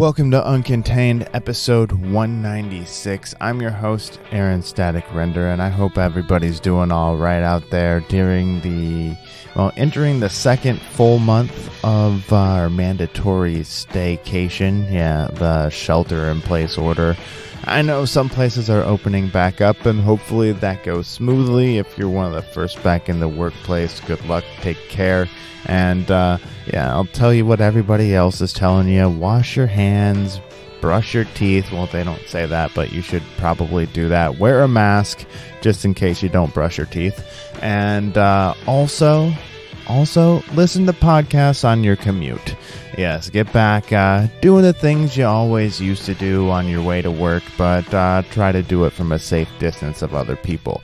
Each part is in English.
Welcome to Uncontained, episode 196. I'm your host, Aaron Static Render, and I hope everybody's doing all right out there during entering the second full month of our mandatory stay-cation. Yeah, the shelter-in-place order. I know some places are opening back up, and hopefully that goes smoothly. If you're one of the first back in the workplace, good luck, take care. And I'll tell you what everybody else is telling you. Wash your hands, brush your teeth. Well, they don't say that, but you should probably do that. Wear a mask just in case you don't brush your teeth. And also listen to podcasts on your commute. Yes, get back doing the things you always used to do on your way to work, but try to do it from a safe distance of other people.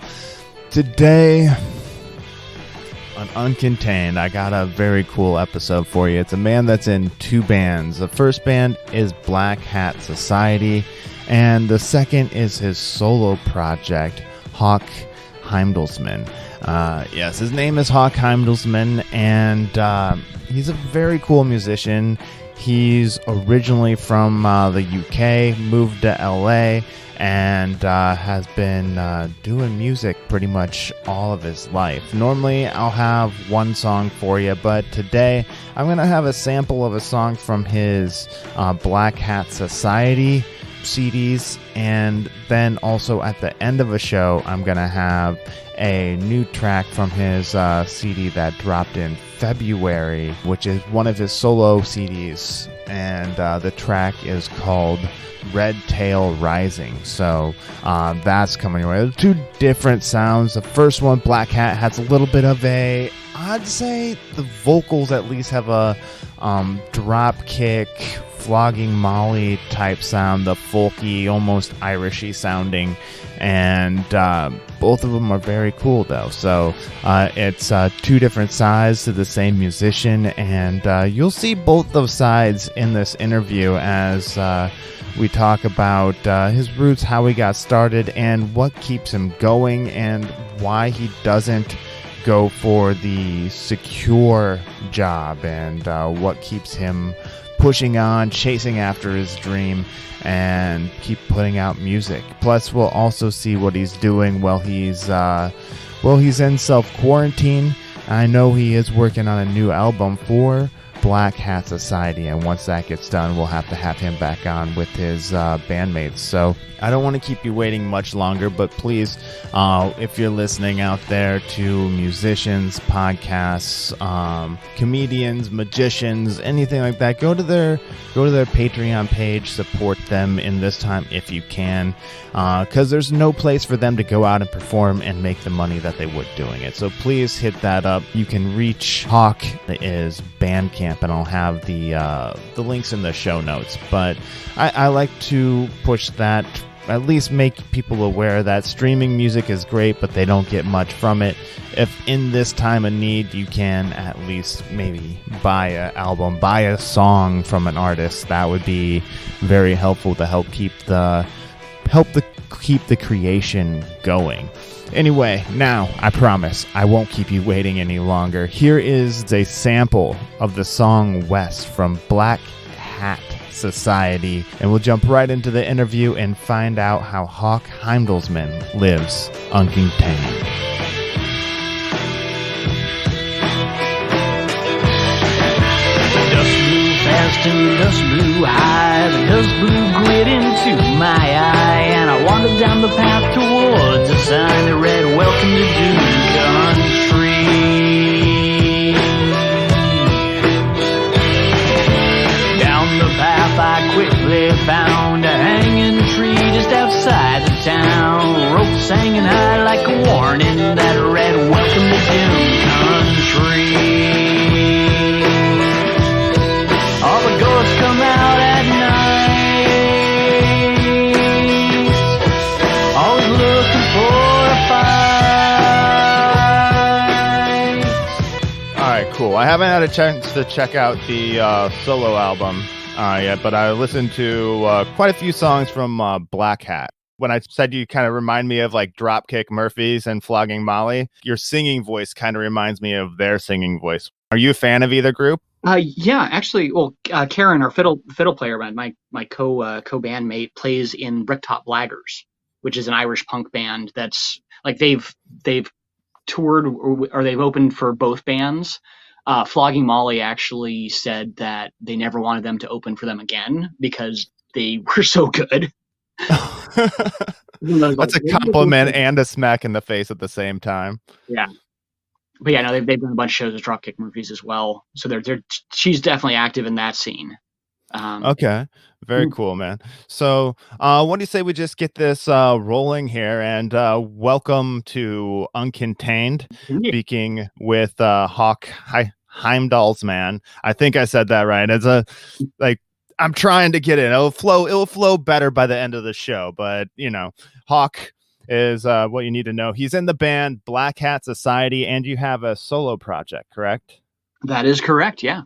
Today on Uncontained, I got a very cool episode for you. It's a man that's in two bands. The first band is Black Hat Society, and the second is his solo project, Hauk Heidallsman. Yes, his name is Hauk Heidallsman, and he's a very cool musician. He's originally from the UK, moved to LA, and has been doing music pretty much all of his life. Normally, I'll have one song for you, but today I'm going to have a sample of a song from his Black Hat Society CDs, and then also at the end of a show, I'm going to have a new track from his CD that dropped in February, which is one of his solo CDs, and the track is called Red Tail Rising. So that's coming your way. There's two different sounds. The first one, Black Hat, has a little bit of I'd say the vocals at least have a drop kick, flogging Molly type sound, the folky, almost Irishy sounding, and both of them are very cool though. So it's two different sides to the same musician, and you'll see both those sides in this interview as we talk about his roots, how he got started, and what keeps him going, and why he doesn't go for the secure job, and what keeps him pushing on, chasing after his dream, and keep putting out music. Plus, we'll also see what he's doing while he's in self-quarantine. I know he is working on a new album for Black Hat Society, and once that gets done, we'll have to have him back on with his bandmates. So I don't want to keep you waiting much longer, but please, if you're listening out there to musicians, podcasts, comedians, magicians, anything like that, go to their Patreon page, support them in this time if you can, because there's no place for them to go out and perform and make the money that they would doing it. So please hit that up. You can reach Hauk is Bandcamp, and I'll have the links in the show notes. But I like to push that, at least make people aware that streaming music is great, but they don't get much from it. If in this time of need, you can at least maybe buy an album, buy a song from an artist, that would be very helpful to help keep the creation going. Anyway, now, I promise, I won't keep you waiting any longer. Here is a sample of the song West from Black Hat Society, and we'll jump right into the interview and find out how Hauk Heidallsman lives uncontained. Dust blew fast and dust blew high, the dust blew grit into my eye, and I wandered down the path towards a sign that read, "Welcome to Dune Country." Down the path I quickly found a hanging tree just outside the town, ropes hanging high like a warning that read, "Welcome to Dune Country." All the ghosts come out at night, always looking for a fight. Alright, cool. I haven't had a chance to check out the solo album yet, but I listened to quite a few songs from Black Hat. When I said you kind of remind me of like Dropkick Murphys and Flogging Molly, your singing voice kind of reminds me of their singing voice. Are you a fan of either group? Yeah, actually, well, Karen, our fiddle player, my co bandmate, plays in Bricktop Blaggers, which is an Irish punk band that's like they've toured or they've opened for both bands. Flogging Molly actually said that they never wanted them to open for them again because they were so good. That's a compliment and a smack in the face at the same time. Yeah. But yeah, no, they've done a bunch of shows with Dropkick Murphys as well. So she's definitely active in that scene. Okay, very cool, man. So, what do you say we just get this rolling here? And welcome to Uncontained, speaking with Hauk Heimdallsman. I think I said that right. It's I'm trying to get it. It'll flow better by the end of the show. But Hauk is what you need to know. He's in the band Black Hat Society, and you have a solo project, correct? That is correct. Yeah.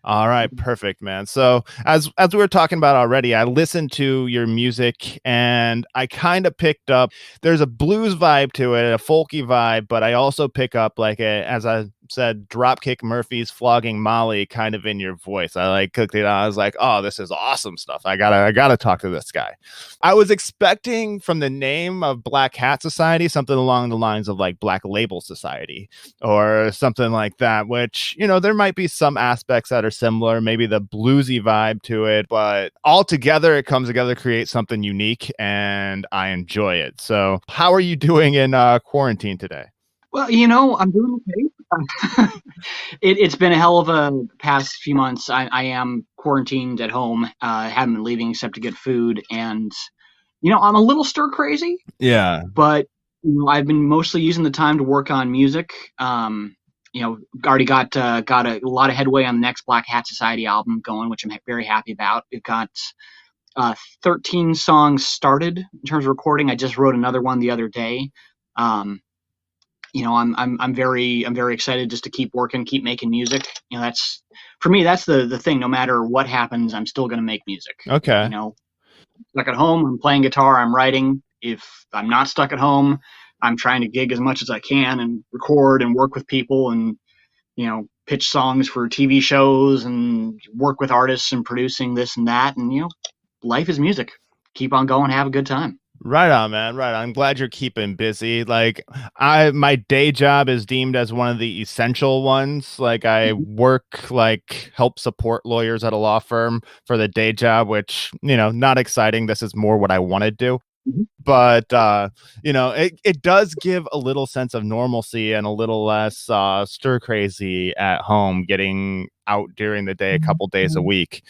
All right, perfect, man. So as we were talking about already, I listened to your music and I kind of picked up, there's a blues vibe to it, a folky vibe, but I also pick up as I said, Dropkick Murphys, Flogging Molly kind of in your voice. I cooked it. I was like, oh, this is awesome stuff. I gotta talk to this guy. I was expecting from the name of Black Hat Society something along the lines of like Black Label Society or something like that, which, there might be some aspects that are similar, maybe the bluesy vibe to it, but all together it comes together to create something unique and I enjoy it. So how are you doing in quarantine today? Well, I'm doing okay. It's been a hell of a past few months. I am quarantined at home. Haven't been leaving except to get food, and I'm a little stir crazy. Yeah, but I've been mostly using the time to work on music. Already got a lot of headway on the next Black Hat Society album going, which I'm very happy about. We've got 13 songs started in terms of recording. I just wrote another one the other day. I'm very excited just to keep working, keep making music. That's for me. That's the thing. No matter what happens, I'm still going to make music. Okay. Stuck at home, I'm playing guitar, I'm writing. If I'm not stuck at home, I'm trying to gig as much as I can and record and work with people and pitch songs for TV shows and work with artists and producing this and that. And life is music. Keep on going, have a good time. Right on, man. Right on. I'm glad you're keeping busy. My day job is deemed as one of the essential ones. I work, help support lawyers at a law firm for the day job, which, not exciting. This is more what I want to do. But, it does give a little sense of normalcy and a little less stir crazy at home, getting out during the day a couple days a week.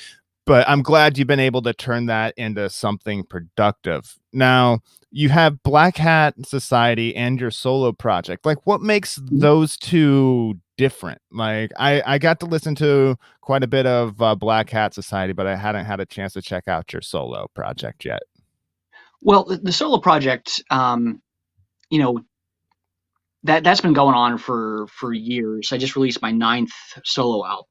But I'm glad you've been able to turn that into something productive. Now, you have Black Hat Society and your solo project. What makes those two different? I got to listen to quite a bit of Black Hat Society, but I hadn't had a chance to check out your solo project yet. Well, the solo project, that's been going on for years. I just released my 9th solo album,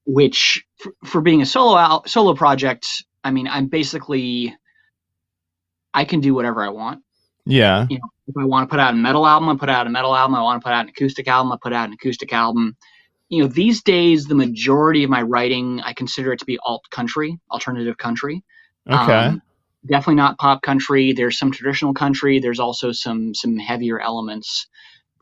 which for being a solo project, I'm basically, I can do whatever I want. Yeah. If I want to put out a metal album, I put out a metal album. I want to put out an acoustic album, I put out an acoustic album. These days, the majority of my writing, I consider it to be alternative country. Okay. Definitely not pop country. There's some traditional country. There's also some heavier elements.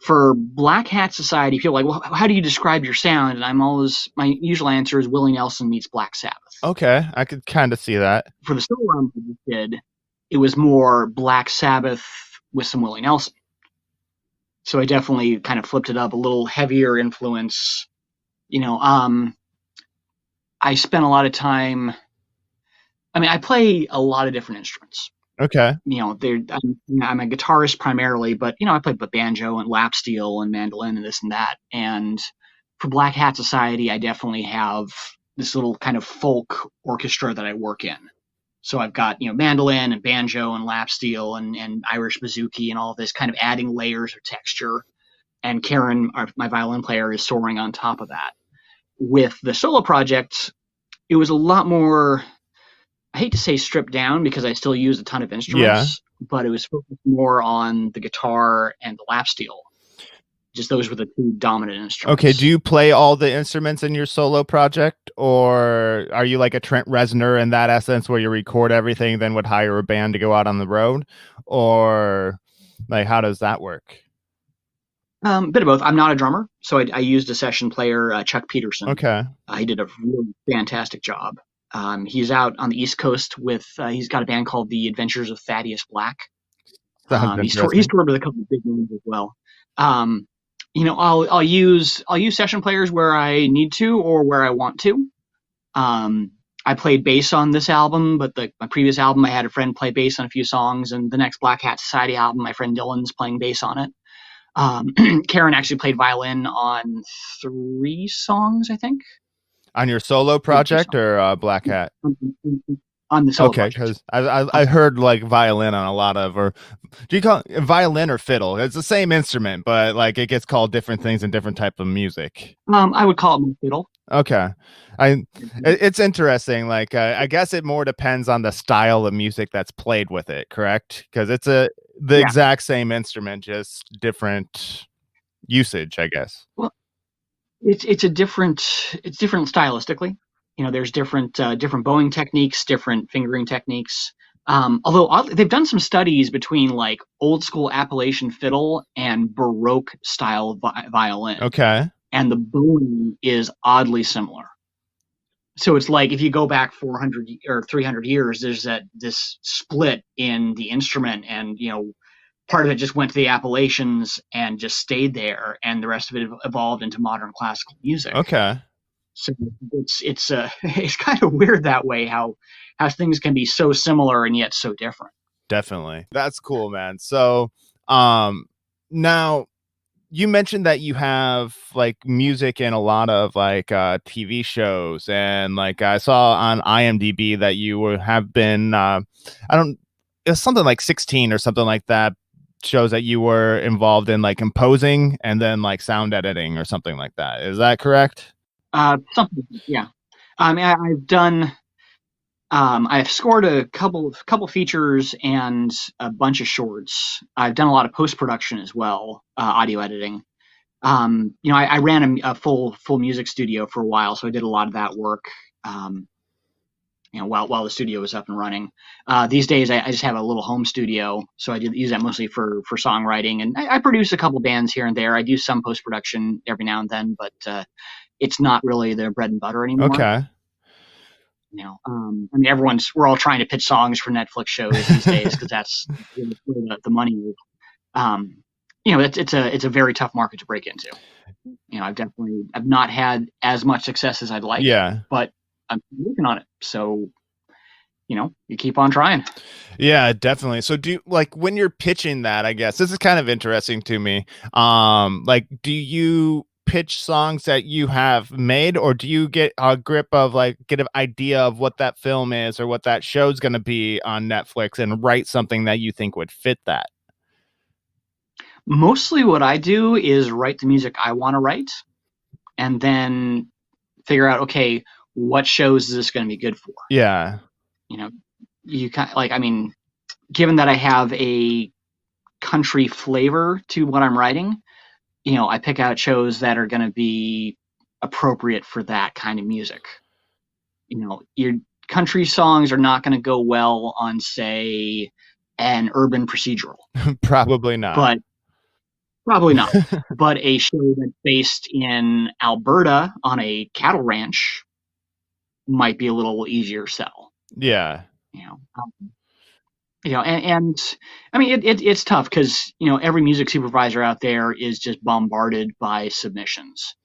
For Black Hat Society, people are like, well, how do you describe your sound? And my usual answer is Willie Nelson meets Black Sabbath. Okay, I could kind of see that. For the solo album I did, it was more Black Sabbath with some Willie Nelson. So I definitely kind of flipped it up, a little heavier influence. I spent a lot of time. I play a lot of different instruments. Okay. I'm a guitarist primarily, but I play banjo and lap steel and mandolin and this and that. And for Black Hat Society, I definitely have this little kind of folk orchestra that I work in. So I've got mandolin and banjo and lap steel and Irish bouzouki and all of this, kind of adding layers of texture. And Karen, my violin player, is soaring on top of that. With the solo project, it was a lot more, I hate to say stripped down because I still use a ton of instruments, but it was focused more on the guitar and the lap steel. Just those were the two dominant instruments. Okay, do you play all the instruments in your solo project, or are you like a Trent Reznor in that essence where you record everything, then would hire a band to go out on the road? Or like, how does that work? Bit of both. I'm not a drummer, so I used a session player, Chuck Peterson. Okay. He did a really fantastic job. He's out on the East Coast with, he's got a band called The Adventures of Thaddeus Black. He's toured with a couple of big names as well. I'll use session players where I need to or where I want to. I played bass on this album, but my previous album, I had a friend play bass on a few songs, and the next Black Hat Society album, my friend Dylan's playing bass on it. Karen actually played violin on 3 songs, I think. On your solo project or Black Hat? On the solo okay, project. because I heard like violin on a lot of, or do you call it violin or fiddle? It's the same instrument, but like it gets called different things in different type of music. I would call it more fiddle. Okay, it's interesting. Like I guess it more depends on the style of music that's played with it, correct? Because it's the exact same instrument, just different usage, I guess. Well, it's different stylistically. There's different bowing techniques, different fingering techniques. Although they've done some studies between like old school Appalachian fiddle and Baroque style violin. Okay. And the bowing is oddly similar. So it's like if you go back 400 or 300 years, there's this split in the instrument, and part of it just went to the Appalachians and just stayed there, and the rest of it evolved into modern classical music. Okay. So it's kind of weird that way how things can be so similar and yet so different. Definitely. That's cool, man. So now you mentioned that you have like music in a lot of like TV shows, and like I saw on IMDb that you have been it was something like 16 or something like that, shows that you were involved in like composing and then like sound editing or something like that. Is that correct? Something, yeah. I've done. I've scored a couple features and a bunch of shorts. I've done a lot of post production as well, audio editing. I ran a full music studio for a while, so I did a lot of that work. While the studio was up and running. These days, I just have a little home studio, so I use that mostly for songwriting, and I produce a couple bands here and there. I do some post production every now and then, but it's not really their bread and butter anymore. Okay. We're all trying to pitch songs for Netflix shows these days because that's where the money is. It's a very tough market to break into. I've not had as much success as I'd like. Yeah. But I'm working on it. So, you keep on trying. Yeah, definitely. So when you're pitching that, I guess this is kind of interesting to me. Do you pitch songs that you have made, or do you get a grip of get an idea of what that film is or what that show's going to be on Netflix and write something that you think would fit that? Mostly what I do is write the music I want to write and then figure out, okay, what shows is this going to be good for? Yeah. You kind of given that I have a country flavor to what I'm writing, I pick out shows that are going to be appropriate for that kind of music. Your country songs are not going to go well on, say, an urban procedural. Probably not. But a show that's based in Alberta on a cattle ranch might be a little easier sell. Yeah. It's tough because every music supervisor out there is just bombarded by submissions.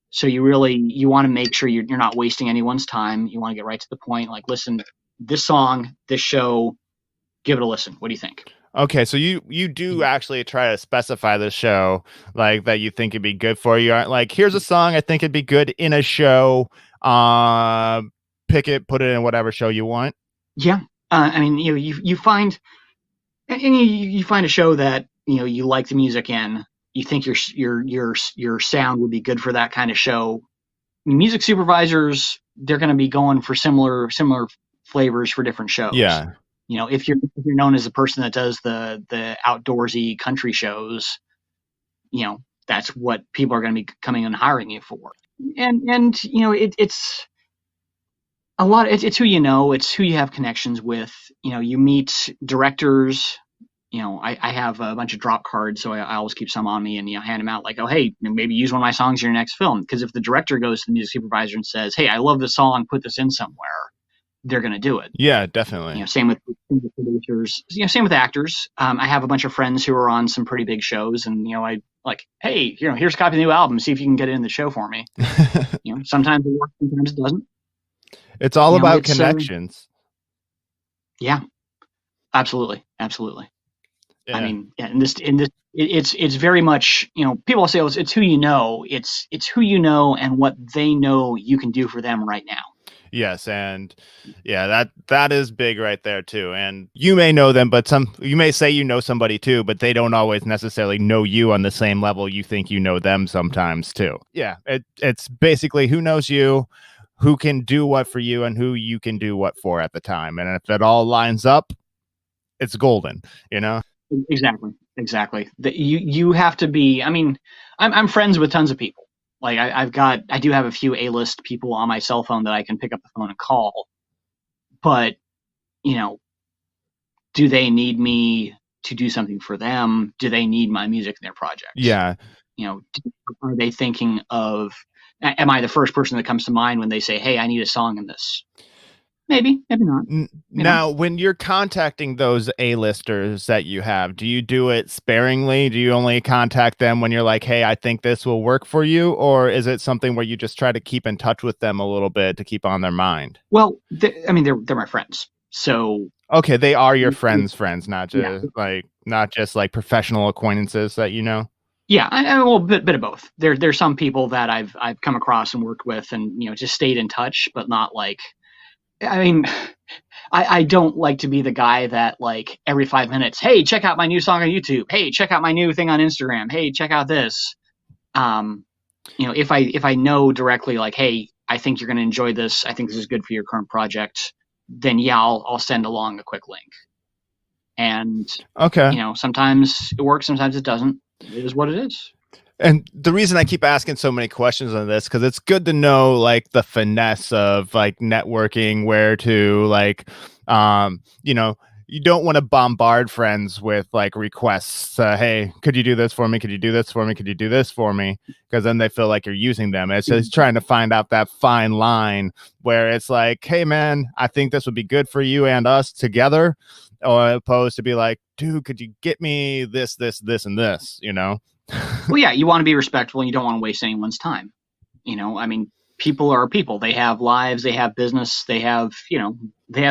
So you want to make sure you're not wasting anyone's time. You want to get right to the point. Like, listen, this song, this show, give it a listen. What do you think? Okay, so you do actually try to specify the show that you think it'd be good for. You aren't like, here's a song I think it'd be good in a show. Pick it, put it in whatever show you want. Yeah, you find a show that you like the music in. You think your sound would be good for that kind of show. Music supervisors, they're going to be going for similar flavors for different shows. Yeah. If you're known as a person that does the outdoorsy country shows, that's what people are going to be coming and hiring you for. And it's a lot. It's who you know. It's who you have connections with. You meet directors. I have a bunch of drop cards, so I always keep some on me and hand them out like, oh, hey, maybe use one of my songs in your next film. Because if the director goes to the music supervisor and says, hey, I love this song, put this in somewhere, they're going to do it. Yeah, definitely. Same with producers. Same with actors. I have a bunch of friends who are on some pretty big shows, and I like, hey, here's a copy of the new album. See if you can get it in the show for me. Sometimes it works, sometimes it doesn't. It's all about connections. Yeah, absolutely. Yeah. I mean, in this, it's very much, people say, it's who you know. It's who you know and what they know you can do for them right now. Yes, and yeah, that is big right there too. And you may know them, but you may say you know somebody too, but they don't always necessarily know you on the same level you think you know them sometimes too. Yeah, it's basically who knows you, who can do what for you, and who you can do what for at the time. And if it all lines up, it's golden, Exactly. You have to be. I mean, I'm friends with tons of people. Like I do have a few A-list people on my cell phone that I can pick up the phone and call. But, do they need me to do something for them? Do they need my music in their project? Yeah. Are they thinking of, am I the first person that comes to mind when they say, hey, I need a song in this? Maybe not. Now, when you're contacting those A-listers that you have, do you do it sparingly? Do you only contact them when you're like, hey, I think this will work for you? Or is it something where you just try to keep in touch with them a little bit to keep on their mind? Well, they're my friends. So okay, they are your friends, not just like professional acquaintances that you know. Yeah, a bit of both. There's some people that I've come across and worked with, and just stayed in touch, but not like. I mean, I don't like to be the guy that like every 5 minutes, hey, check out my new song on YouTube. Hey, check out my new thing on Instagram. Hey, check out this. If I know directly, like, hey, I think you're going to enjoy this. I think this is good for your current project. Then yeah, I'll send along a quick link. And okay, sometimes it works, sometimes it doesn't. It is what it is. And the reason I keep asking so many questions on this, because it's good to know like the finesse of like networking, where to like, you don't want to bombard friends with like requests. Hey, could you do this for me? Could you do this for me? Could you do this for me? Because then they feel like you're using them. It's just trying to find out that fine line where it's like, hey man, I think this would be good for you and us together, or opposed to be like, dude, could you get me this, and this, Well, yeah, you want to be respectful and you don't want to waste anyone's time. I mean, people are people. They have lives, they have business, they have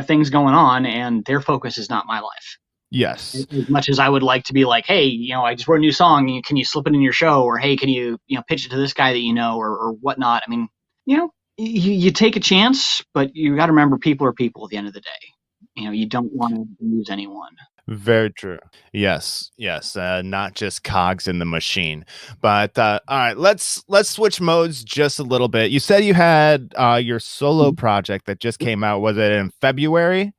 things going on, and their focus is not my life. Yes. As much as I would like to be like, hey, I just wrote a new song. Can you slip it in your show? Or, hey, can you, pitch it to this guy that or whatnot? I mean, you take a chance, but you got to remember people are people at the end of the day. You don't want to lose anyone. Very true. Yes. Not just cogs in the machine. But all right, let's switch modes just a little bit. You said you had your solo project that just came out. Was it in February?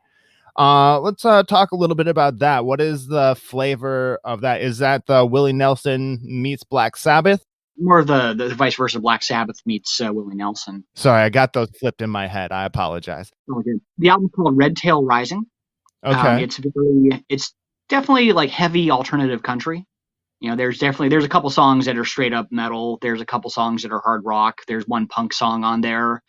Let's talk a little bit about that. What is the flavor of that? Is that the Willie Nelson meets Black Sabbath? More of the vice versa. Black Sabbath meets Willie Nelson. Sorry, I got those flipped in my head. I apologize. Oh, good. The album's called Red Tail Rising. Okay. It's definitely like heavy alternative country. There's a couple songs that are straight up metal. There's a couple songs that are hard rock. There's one punk song on there.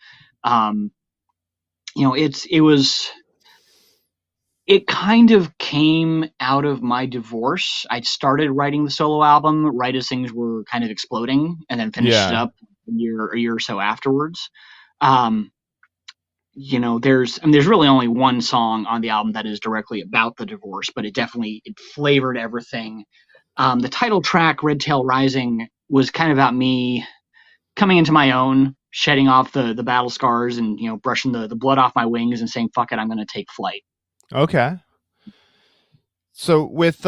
It kind of came out of my divorce. I started writing the solo album right as things were kind of exploding, and then finished it up a year or so afterwards. There's really only one song on the album that is directly about the divorce, but it flavored everything. The title track, Red Tail Rising, was kind of about me coming into my own, shedding off the battle scars and, brushing the blood off my wings and saying, fuck it, I'm going to take flight. Okay. So with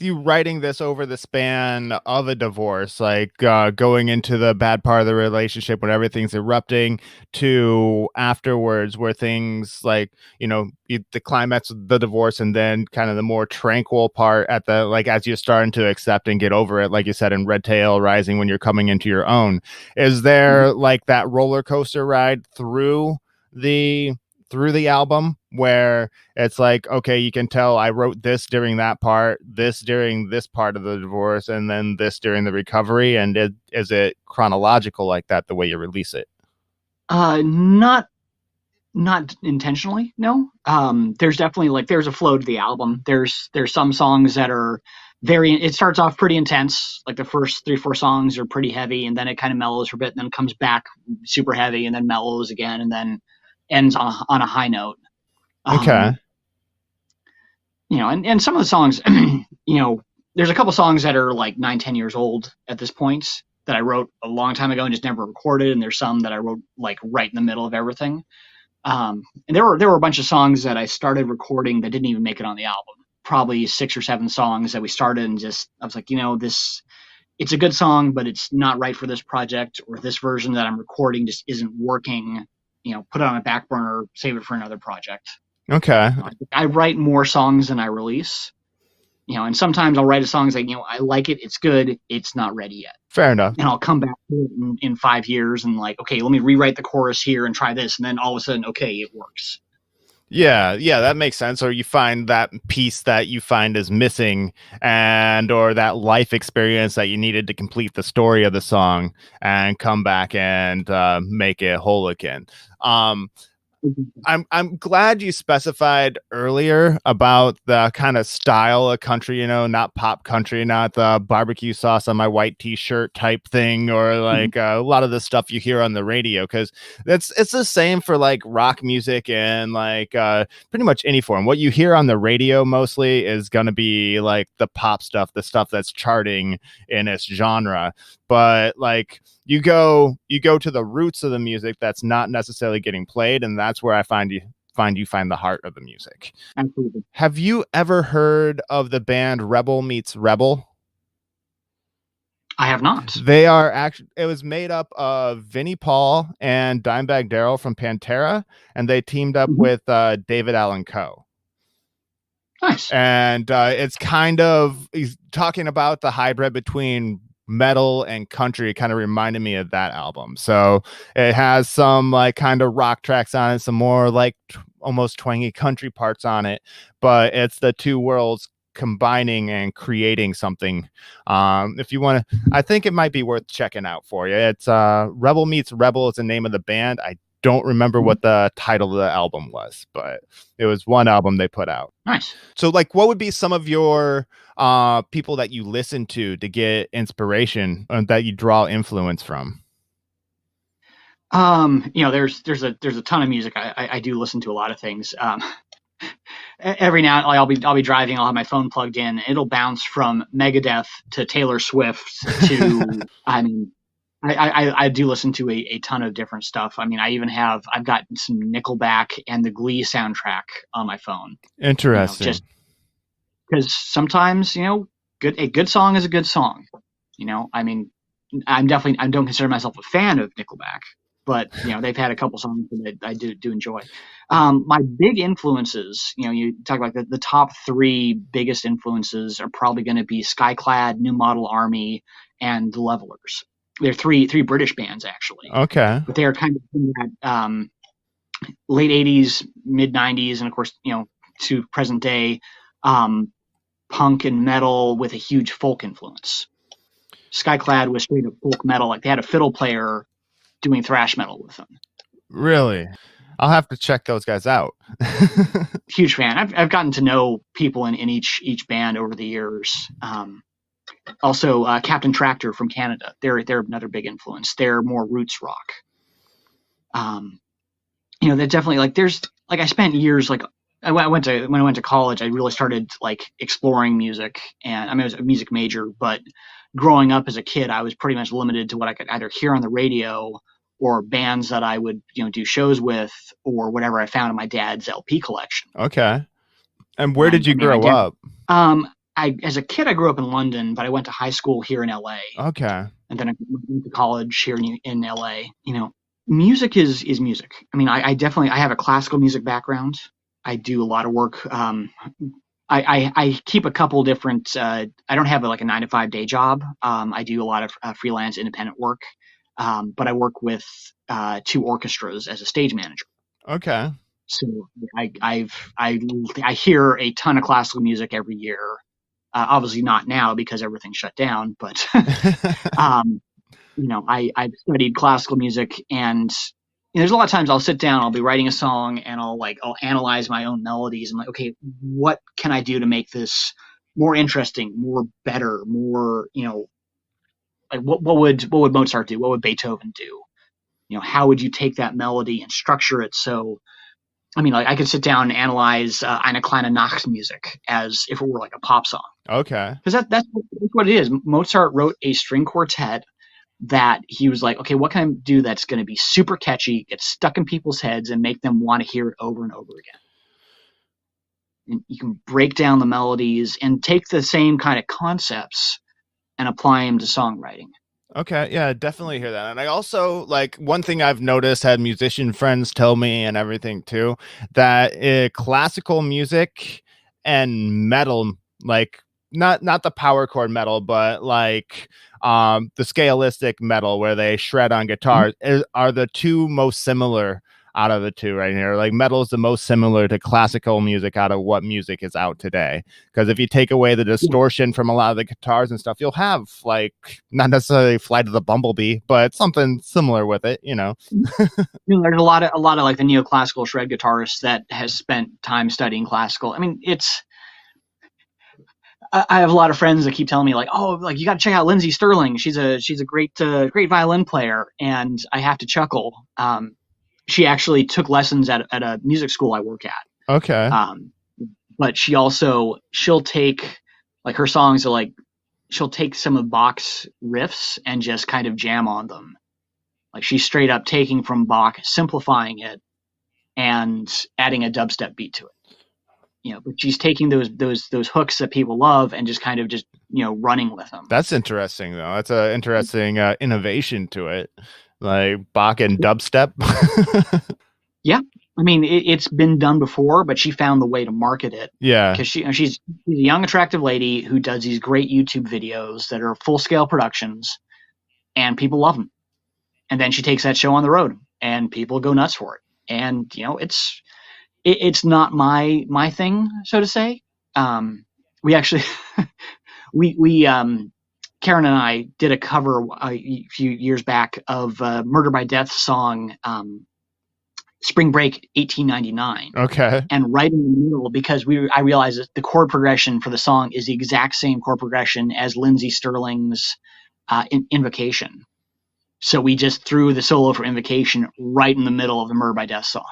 you writing this over the span of a divorce, like going into the bad part of the relationship when everything's erupting to afterwards where things like, the climax of the divorce and then kind of the more tranquil part at the like as you're starting to accept and get over it, like you said in Red Tail Rising when you're coming into your own. Is there like that roller coaster ride through the album where it's like, okay, you can tell I wrote this during that part, this during this part of the divorce, and then this during the recovery? And is it chronological like that, the way you release it? Not intentionally, no. There's definitely like there's a flow to the album. There's some songs that are it starts off pretty intense, like the first 3-4 songs are pretty heavy, and then it kind of mellows for a bit, and then comes back super heavy, and then mellows again, and then ends on a high note. Okay. And some of the songs, there's a couple songs that are like 9-10 years old at this point that I wrote a long time ago and just never recorded, and there's some that I wrote like right in the middle of everything. And there were a bunch of songs that I started recording that didn't even make it on the album. Probably 6 or 7 songs that we started and just I was like, it's a good song, but it's not right for this project, or this version that I'm recording just isn't working. Put it on a back burner, save it for another project. Okay. I write more songs than I release. And sometimes I'll write a song like, I like it, it's good, it's not ready yet. Fair enough. And I'll come back to it in 5 years and like, okay, let me rewrite the chorus here and try this. And then all of a sudden, okay, it works. Yeah, that makes sense. Or you find that piece that you find is missing, or that life experience that you needed to complete the story of the song, and come back and make it whole again. I'm glad you specified earlier about the kind of style of country, not pop country, not the barbecue sauce on my white t-shirt type thing, or like a lot of the stuff you hear on the radio, because it's the same for like rock music and like pretty much any form. What you hear on the radio mostly is going to be like the pop stuff, the stuff that's charting in its genre. But like you go to the roots of the music that's not necessarily getting played, and that's where I find you find the heart of the music. Absolutely. Have you ever heard of the band Rebel Meets Rebel? I have not. They are actually, it was made up of Vinnie Paul and Dimebag Darrell from Pantera, and they teamed up with David Allan Coe. Nice. And it's kind of, he's talking about the hybrid between metal and country. It kind of reminded me of that album. So it has some like kind of rock tracks on it, some more like almost twangy country parts on it, but it's the two worlds combining and creating something. If you want to, I think it might be worth checking out for you. It's Rebel Meets Rebel is the name of the band. I don't remember what the title of the album was, but it was one album they put out. Nice. So like, what would be some of your people that you listen to get inspiration, that you draw influence from? There's a ton of music. I do listen to a lot of things. Every now I'll be driving, I'll have my phone plugged in, it'll bounce from Megadeth to Taylor Swift to I do listen to a ton of different stuff. I mean, I've got some Nickelback and the Glee soundtrack on my phone. Interesting. Just because sometimes, a good song is a good song. I mean, I don't consider myself a fan of Nickelback, but they've had a couple songs that I do enjoy. My big influences, you talk about the top 3 biggest influences are probably going to be Skyclad, New Model Army, and the Levelers. They're three British bands actually. Okay. But they are kind of in that late 80s, mid 90s, and of course, to present day, punk and metal with a huge folk influence. Skyclad was straight up folk metal. Like they had a fiddle player doing thrash metal with them. Really? I'll have to check those guys out. Huge fan. I've gotten to know people in each band over the years. Also, Captain Tractor from Canada. They're another big influence. They're more roots rock. They're definitely like there's like I spent years like when I went to college, I really started like exploring music, and I was a music major, but growing up as a kid, I was pretty much limited to what I could either hear on the radio or bands that I would do shows with, or whatever I found in my dad's LP collection. Okay. And where did you grow up? As a kid, I grew up in London, but I went to high school here in LA, Okay. and then I went to college here in LA. Music is music. I mean, I definitely I have a classical music background. I do a lot of work. I keep a couple different. I don't have like a 9 to 5 day job. I do a lot of freelance independent work, but I work with 2 orchestras as a stage manager. Okay. So I hear a ton of classical music every year. Obviously not now because everything's shut down, but um, I've studied classical music, and there's a lot of times I'll sit down, I'll be writing a song, and I'll analyze my own melodies. I'm like, okay, what can I do to make this more interesting, more better, more like what would Mozart do? What would Beethoven do? How would you take that melody and structure it so I mean, like I could sit down and analyze Eine kleine Nachtmusik as if it were like a pop song, Okay. because that's what it is. Mozart wrote a string quartet that he was like, okay, what can I do that's going to be super catchy, get stuck in people's heads, and make them want to hear it over and over again. And you can break down the melodies and take the same kind of concepts and apply them to songwriting. Okay, yeah, definitely hear that. And I also like one thing I've noticed, had musician friends tell me and everything too, that classical music and metal, like not the power chord metal, but like the scalistic metal where they shred on guitars are the two most similar out of the two right here. Like metal is the most similar to classical music out of what music is out today. Because if you take away the distortion from a lot of the guitars and stuff, you'll have like not necessarily Flight of the Bumblebee, but something similar with it, There's a lot of like the neoclassical shred guitarist that has spent time studying classical. I mean, I have a lot of friends that keep telling me like, oh, like you got to check out Lindsey Sterling. She's a great violin player, and I have to chuckle. She actually took lessons at a music school I work at. Okay. But she'll take like her songs are like she'll take some of Bach's riffs and just kind of jam on them. Like she's straight up taking from Bach, simplifying it, and adding a dubstep beat to it. But she's taking those hooks that people love and just kind of running with them. That's interesting though. That's an interesting innovation to it. Like Bach and dubstep. Yeah, I mean it's been done before, but she found the way to market it. Yeah, because she's a young, attractive lady who does these great YouTube videos that are full scale productions, and people love them. And then she takes that show on the road, and people go nuts for it. And it's not my thing, so to say. We actually we Karen and I did a cover a few years back of Murder by Death song Spring Break 1899. Okay. And right in the middle, because I realized that the chord progression for the song is the exact same chord progression as Lindsey Sterling's Invocation. So we just threw the solo for Invocation right in the middle of the Murder by Death song.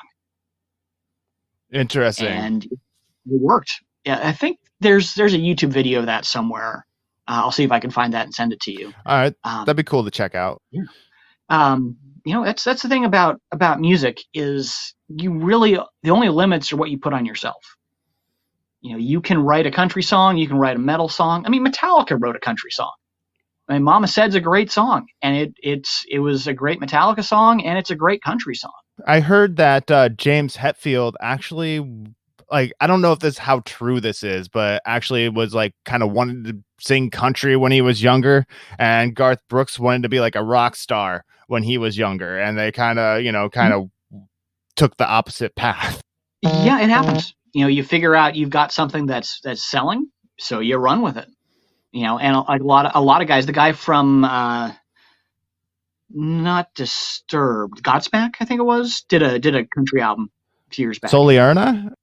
Interesting. And it worked. Yeah, I think there's a YouTube video of that somewhere. I'll see if I can find that and send it to you. All right, that'd be cool to check out. Yeah. That's the thing about music is the only limits are what you put on yourself. You can write a country song, you can write a metal song. I mean, Metallica wrote a country song. I mean, Mama Said's a great song, and it was a great Metallica song, and it's a great country song. I heard that James Hetfield actually, like, I don't know if how true this is, but actually was like kind of wanted to sing country when he was younger, and Garth Brooks wanted to be like a rock star when he was younger, and they kind of took the opposite path. Yeah, it happens. You figure out you've got something that's selling, so you run with it. And a lot of guys, the guy from not Disturbed, Godsmack, I think it was, did a country album a few years back. Soliarna?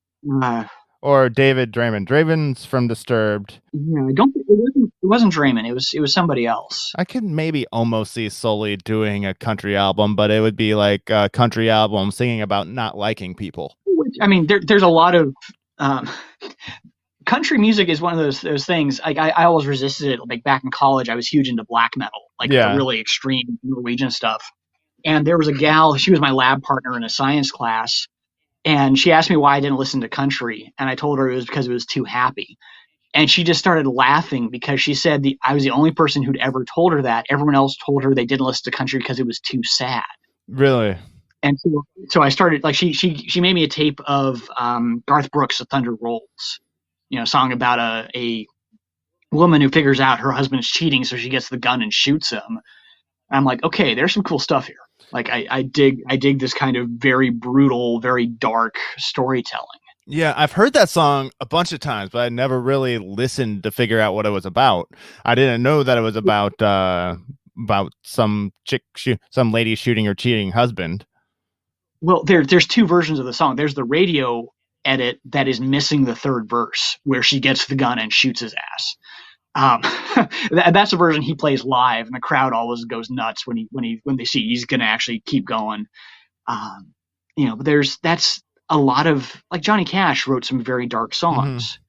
Or David Draymond. Draymond's from Disturbed. Yeah, it wasn't Draymond. It was somebody else. I could maybe almost see Sully doing a country album, but it would be like a country album singing about not liking people. I mean, there's a lot of country music is one of those things. Like I always resisted it. Like back in college, I was huge into black metal, like the really extreme Norwegian stuff. And there was a gal. She was my lab partner in a science class. And she asked me why I didn't listen to country. And I told her it was because it was too happy. And she just started laughing because she said I was the only person who'd ever told her that. Everyone else told her they didn't listen to country because it was too sad. Really? And so I started, like, she made me a tape of Garth Brooks' "The Thunder Rolls," a song about a woman who figures out her husband's cheating, so she gets the gun and shoots him. And I'm like, okay, there's some cool stuff here. Like, I dig this kind of very brutal, very dark storytelling. Yeah, I've heard that song a bunch of times, but I never really listened to figure out what it was about. I didn't know that it was about some some lady shooting her cheating husband. Well, there's two versions of the song. There's the radio edit that is missing the third verse where she gets the gun and shoots his ass. That's the version he plays live, and the crowd always goes nuts when they see he's gonna actually keep going. But that's a lot of, like, Johnny Cash wrote some very dark songs.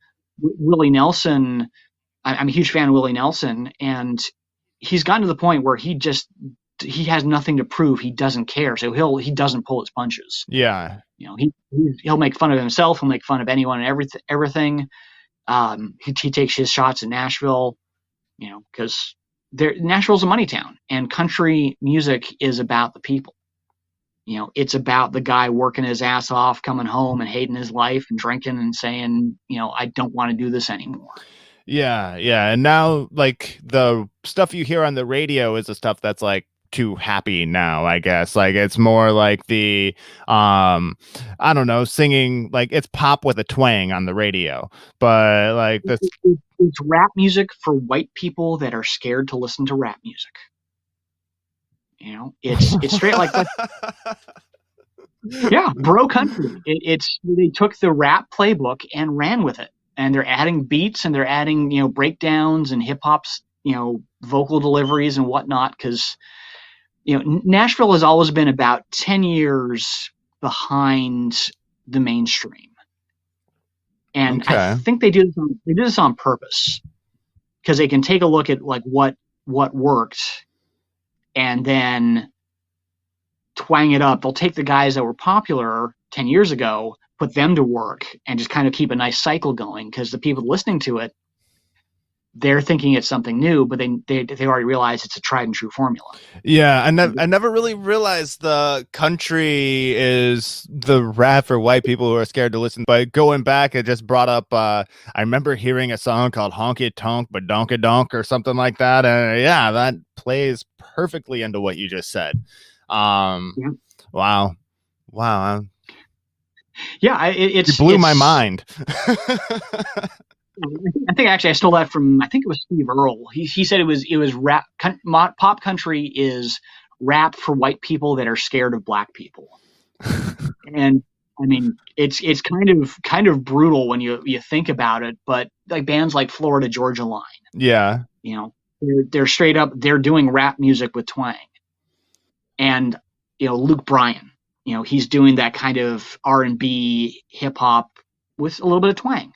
Willie Nelson, I'm a huge fan of Willie Nelson, and he's gotten to the point where he has nothing to prove. He doesn't care, so he doesn't pull his punches. Yeah, he'll make fun of himself. He'll make fun of anyone and everything. He takes his shots in Nashville, because Nashville's a money town, and country music is about the people. It's about the guy working his ass off, coming home and hating his life and drinking and saying, I don't want to do this anymore. Yeah. And now, like, the stuff you hear on the radio is the stuff that's like too happy now, I guess. Like, it's more like the I don't know, singing, like, it's pop with a twang on the radio, but like this, it's rap music for white people that are scared to listen to rap music. It's straight like that. Yeah, bro country. They took the rap playbook and ran with it, and they're adding beats and they're adding breakdowns and hip hop's vocal deliveries and whatnot, because Nashville has always been about 10 years behind the mainstream, and okay. I think they do this on purpose, because they can take a look at, like, what worked and then twang it up. They'll take the guys that were popular 10 years ago, put them to work, and just kind of keep a nice cycle going, because the people listening to it, they're thinking it's something new, but they already realize it's a tried and true formula. Yeah, I never really realized the country is the rap for white people who are scared to listen. But going back, it just brought up, I remember hearing a song called Honky Tonk But Donka Donk or something like that. And yeah, that plays perfectly into what you just said. Yeah. Wow. Yeah, you blew my mind. I think actually I stole that from, I think it was Steve Earle. He said it was rap. Pop country is rap for white people that are scared of black people. And I mean, it's kind of brutal when you think about it, but like bands like Florida Georgia Line. Yeah. They're straight up, they're doing rap music with twang. And Luke Bryan, he's doing that kind of R&B hip hop with a little bit of twang.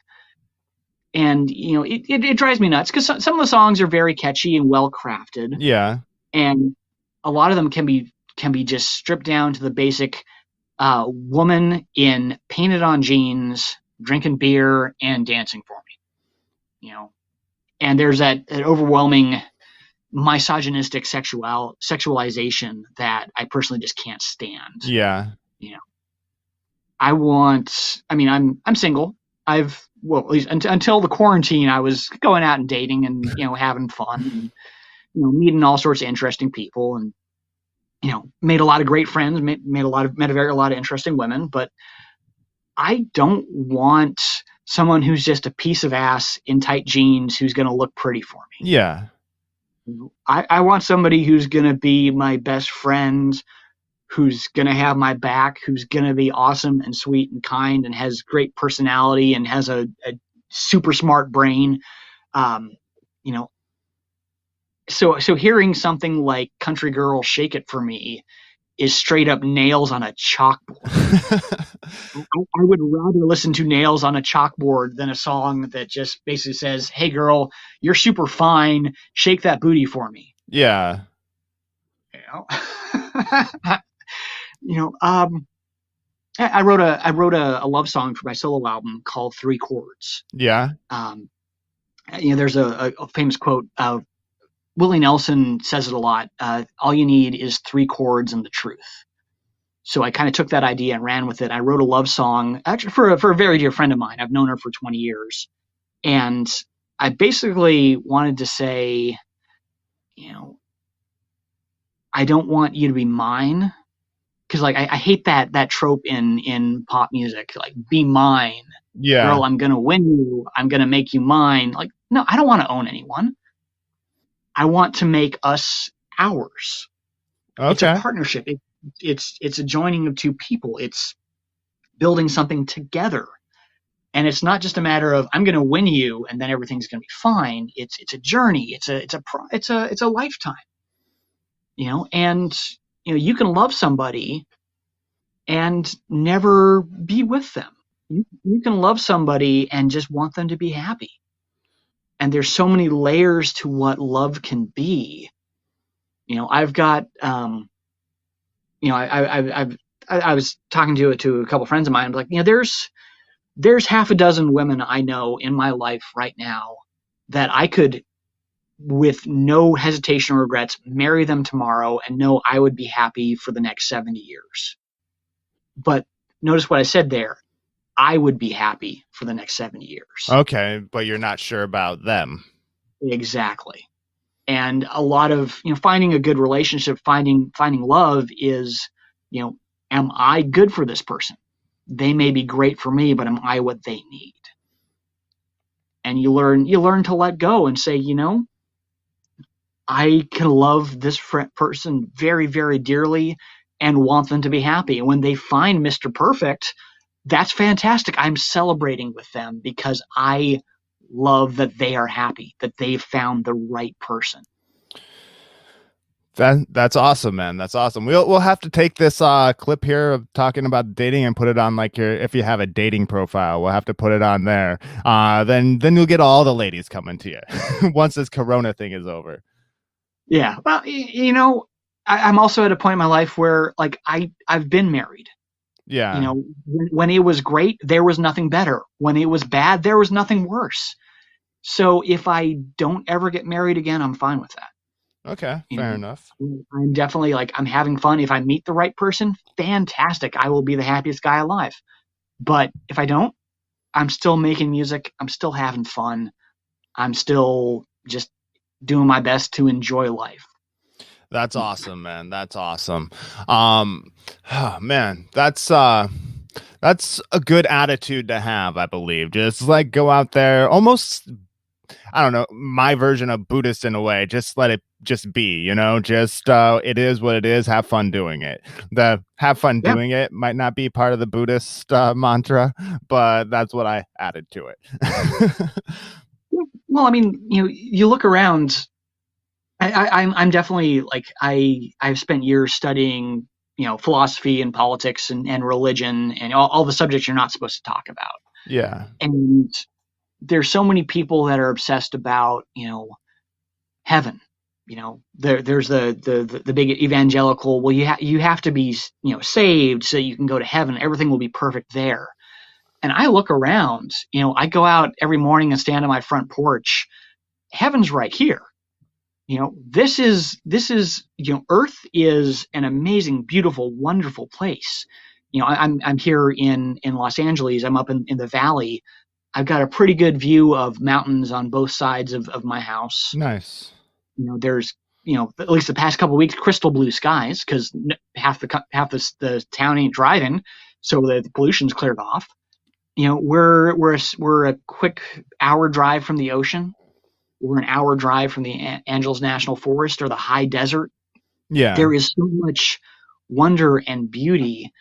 And it drives me nuts, because some of the songs are very catchy and well crafted. Yeah. And a lot of them can be just stripped down to the basic woman in painted on jeans, drinking beer and dancing for me. And there's that overwhelming misogynistic sexualization that I personally just can't stand. Yeah. I'm single. At least until the quarantine, I was going out and dating and, having fun and, meeting all sorts of interesting people, and, made a lot of great friends, met a lot of interesting women, but I don't want someone who's just a piece of ass in tight jeans who's going to look pretty for me. Yeah. I want somebody who's going to be my best friend, who's going to have my back, who's going to be awesome and sweet and kind and has great personality and has a super smart brain. So hearing something like Country Girl Shake It For Me is straight up nails on a chalkboard. I would rather listen to nails on a chalkboard than a song that just basically says, hey girl, you're super fine, shake that booty for me. Yeah. I wrote a love song for my solo album called 3 Chords. Yeah. There's a famous quote. Willie Nelson says it a lot. All you need is 3 chords and the truth. So I kind of took that idea and ran with it. I wrote a love song, actually for a very dear friend of mine. I've known her for 20 years, and I basically wanted to say, I don't want you to be mine, because like I hate that trope in pop music, like be mine, Yeah. girl. I'm gonna win you. I'm gonna make you mine. Like, no, I don't want to own anyone. I want to make us ours. It's a Okay. partnership. It's a joining of 2 people. It's building something together. And it's not just a matter of I'm going to win you and then everything's going to be fine. It's a journey. It's a lifetime. And you can love somebody and never be with them. You can love somebody and just want them to be happy. And there's so many layers to what love can be. I've got I was talking to a couple friends of mine. I'm like, there's half a dozen women I know in my life right now that I could, with no hesitation or regrets, marry them tomorrow and know I would be happy for the next 70 years. But notice what I said there. I would be happy for the next 70 years. Okay, but you're not sure about them. Exactly. And a lot of, finding a good relationship, finding love is, am I good for this person? They may be great for me, but am I what they need? And you learn to let go and say, I can love this person very, very dearly and want them to be happy. And when they find Mr. Perfect, that's fantastic. I'm celebrating with them because I love that they are happy, that they've found the right person. That's awesome, man. That's awesome. We'll have to take this clip here of talking about dating and put it on like if you have a dating profile, we'll have to put it on there. Then you'll get all the ladies coming to you once this Corona thing is over. Yeah. Well, I'm also at a point in my life where like I've been married. Yeah. When it was great, there was nothing better. When it was bad, there was nothing worse. So if I don't ever get married again, I'm fine with that. Okay, fair enough. I'm definitely I'm having fun. If I meet the right person, fantastic. I will be the happiest guy alive. But if I don't, I'm still making music. I'm still having fun. I'm still just doing my best to enjoy life. That's awesome, man. That's awesome. Man, that's a good attitude to have, I believe. Just like go out there, almost, I don't know, my version of Buddhist in a way. Just let it just be, just it is what it is. Have fun doing it. The have fun doing it might not be part of the Buddhist mantra, but that's what I added to it. Well, I mean, you look around. I'm definitely I've spent years studying, philosophy and politics and religion and all the subjects you're not supposed to talk about. Yeah. And there's so many people that are obsessed about, heaven. There's the big evangelical. Well, you have to be, saved so you can go to heaven. Everything will be perfect there. And I look around. I go out every morning and stand on my front porch. Heaven's right here. This is Earth is an amazing, beautiful, wonderful place. I'm here in Los Angeles. I'm up in the valley. I've got a pretty good view of mountains on both sides of my house. Nice. There's at least the past couple of weeks, crystal blue skies because half the town ain't driving, so the pollution's cleared off. We're a quick hour drive from the ocean. We're an hour drive from the Angeles National Forest or the high desert. Yeah. There is so much wonder and beauty.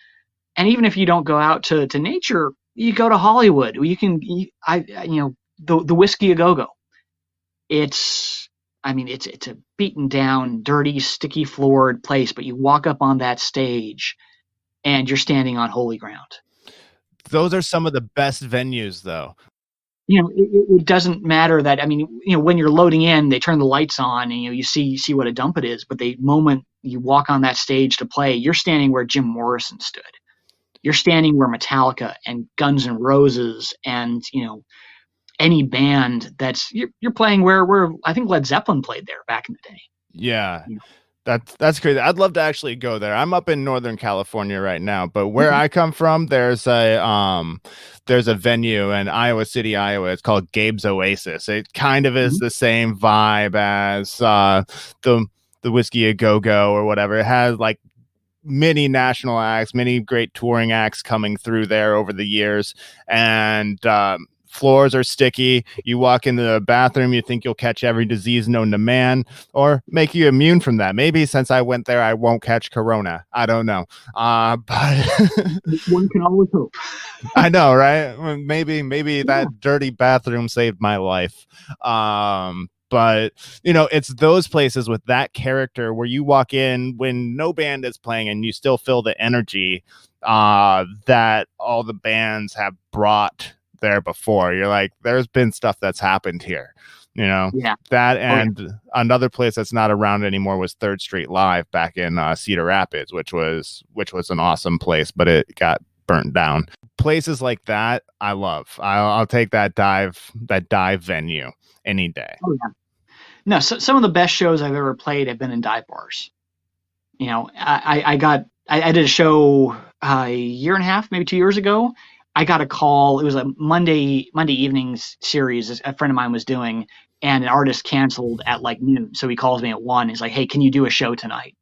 And even if you don't go out to nature, you go to Hollywood. The Whiskey A Go-Go. It's a beaten down, dirty, sticky floored place, but you walk up on that stage and you're standing on holy ground. Those are some of the best venues though. It doesn't matter that, when you're loading in, they turn the lights on and, you see what a dump it is. But the moment you walk on that stage to play, you're standing where Jim Morrison stood. You're standing where Metallica and Guns N' Roses and, any band that's you're playing where I think Led Zeppelin played there back in the day. Yeah. You That's crazy. I'd love to actually go there. I'm up in Northern California right now, but know? where I come from, there's a venue in Iowa City, Iowa. It's called Gabe's Oasis. It kind of is Mhm. the same vibe as the Whiskey A Go Go or whatever. It has like many national acts, many great touring acts coming through there over the years, and floors are sticky. You walk into the bathroom, you think you'll catch every disease known to man, or make you immune from that. Maybe since I went there, I won't catch corona. I don't know. But One can always hope. I know, right? Maybe Yeah. that dirty bathroom saved my life. But it's those places with that character where you walk in when no band is playing and you still feel the energy that all the bands have brought there before. You're like, there's been stuff that's happened here. Yeah. That, Oh, yeah. and another place that's not around anymore was Third Street Live back in Cedar Rapids, which was an awesome place, but it got burnt down. Places like that I love. I'll take that dive venue any day. Oh, yeah. No, some of the best shows I've ever played have been in dive bars. I did a show a year and a half, maybe 2 years ago. I got a call. It was a Monday evenings series a friend of mine was doing, and an artist canceled at like noon. So he calls me at 1. He's like, "Hey, can you do a show tonight?"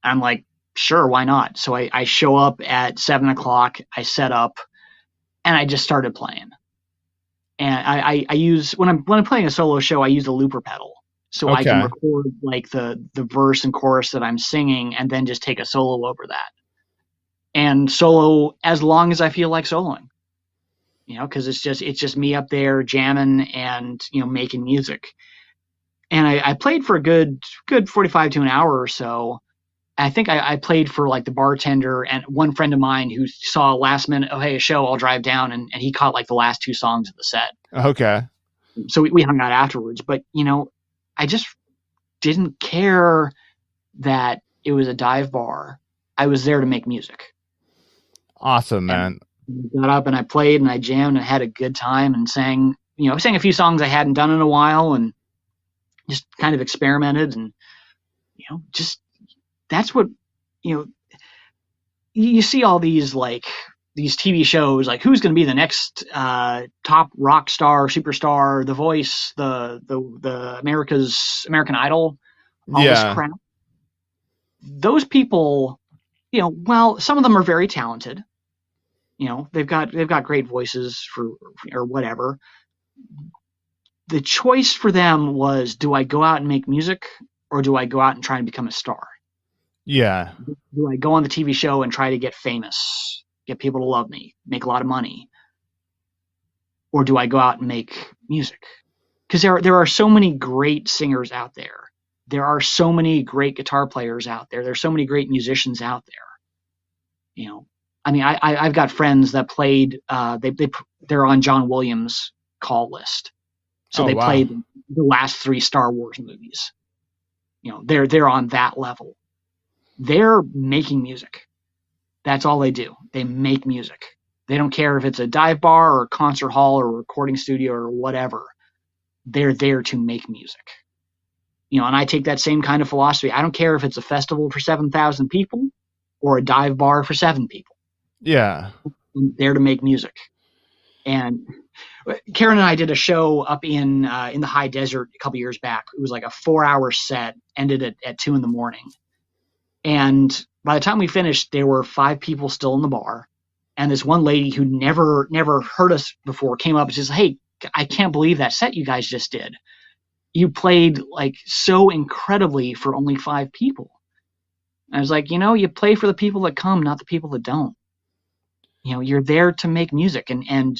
I'm like, "Sure, why not?" So I show up at 7 o'clock. I set up, and I just started playing. And I use when I'm playing a solo show, I use a looper pedal. So I can Okay. record like the verse and chorus that I'm singing and then just take a solo over that. And solo as long as I feel like soloing. Because it's just me up there jamming and making music. And I played for a good 45 to an hour or so. I think I played for like the bartender and one friend of mine who saw last minute, oh hey, a show, I'll drive down, and he caught like the last 2 songs of the set. Okay. So we hung out afterwards. But I just didn't care that it was a dive bar. I was there to make music. Awesome, And man. I got up and I played and I jammed and had a good time and sang a few songs I hadn't done in a while and just kind of experimented and just that's what you see all these TV shows like who's going to be the next top rock star, superstar, The Voice, the American Idol, all this Yeah. crap. Those people, well, some of them are very talented. They've got great voices or whatever. The choice for them was, do I go out and make music or do I go out and try and become a star? Yeah. Do I go on the TV show and try to get famous, get people to love me, make a lot of money? Or do I go out and make music? Because there are so many great singers out there. There are so many great guitar players out there. There's so many great musicians out there. I mean, I've got friends that played. They're on John Williams' call list, so Oh, they wow. played the last 3 Star Wars movies. They're on that level. They're making music. That's all they do. They make music. They don't care if it's a dive bar or a concert hall or a recording studio or whatever. They're there to make music. And I take that same kind of philosophy. I don't care if it's a festival for 7,000 people or a dive bar for 7 people. Yeah. I'm there to make music. And Karen and I did a show up in the high desert a couple years back. It was like a 4-hour set, ended at 2 a.m. And by the time we finished, there were 5 people still in the bar. And this one lady who never heard us before came up and says, "Hey, I can't believe that set you guys just did. You played like so incredibly for only 5 people." And I was like, you play for the people that come, not the people that don't. You're there to make music, and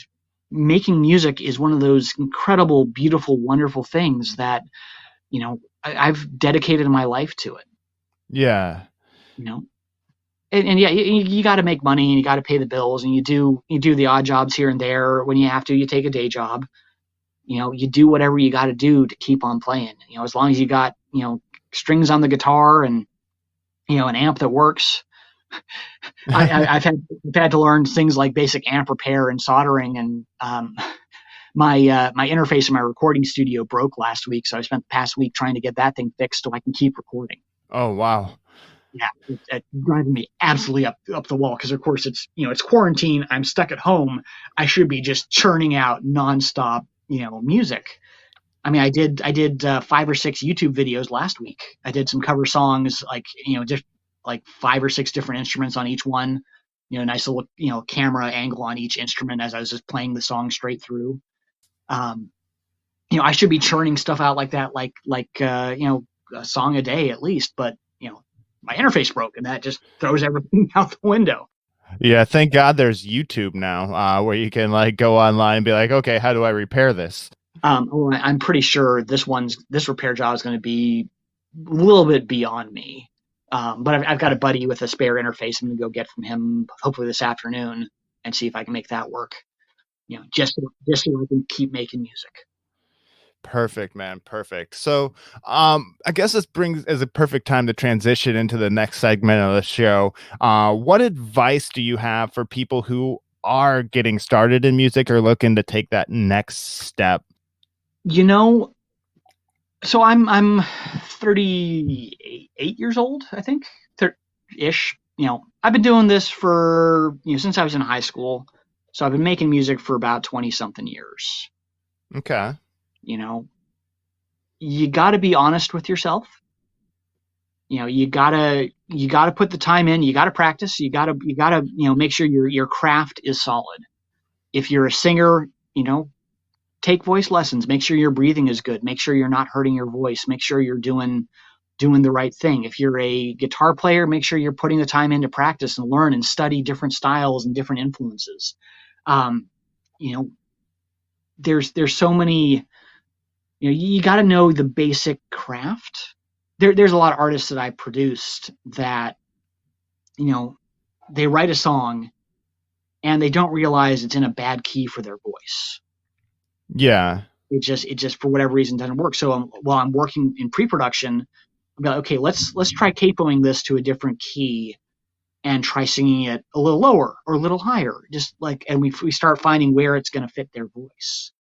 making music is one of those incredible, beautiful, wonderful things that, I've dedicated my life to it. Yeah. And yeah, you got to make money and you got to pay the bills, and you do the odd jobs here and there. When you have to, you take a day job. You do whatever you got to do to keep on playing. As long as you got strings on the guitar and an amp that works. I've had to learn things like basic amp repair and soldering, and my interface in my recording studio broke last week, so I spent the past week trying to get that thing fixed so I can keep recording. Oh, wow. Yeah, it's driving me absolutely up the wall because, of course, it's quarantine. I'm stuck at home. I should be just churning out nonstop, music. I mean, I did 5 or 6 YouTube videos last week. I did some cover songs, like just like 5 or 6 different instruments on each one. Nice little camera angle on each instrument as I was just playing the song straight through. I should be churning stuff out like that, like a song a day at least. But my interface broke, and that just throws everything out the window. Yeah, thank God there's YouTube now, where you can like go online and be like, okay, how do I repair this? I'm pretty sure this repair job is going to be a little bit beyond me. But I've got a buddy with a spare interface I'm going to go get from him hopefully this afternoon and see if I can make that work. Just so I can keep making music. Perfect, man. Perfect. So, I guess this is a perfect time to transition into the next segment of the show. What advice do you have for people who are getting started in music or looking to take that next step? So I'm 38 years old, I think, ish. I've been doing this for since I was in high school. So I've been making music for about 20 something years. Okay. You got to be honest with yourself. You gotta put the time in. You gotta practice. You gotta make sure your craft is solid. If you're a singer, take voice lessons. Make sure your breathing is good. Make sure you're not hurting your voice. Make sure you're doing the right thing. If you're a guitar player, make sure you're putting the time in to practice and learn and study different styles and different influences. There's so many. You got to know the basic craft. There's a lot of artists that I produced that, they write a song and they don't realize it's in a bad key for their voice. Yeah. It just for whatever reason doesn't work. So while I'm working in pre-production, I'm like, okay, let's try capoing this to a different key and try singing it a little lower or a little higher. And we start finding where it's going to fit their voice.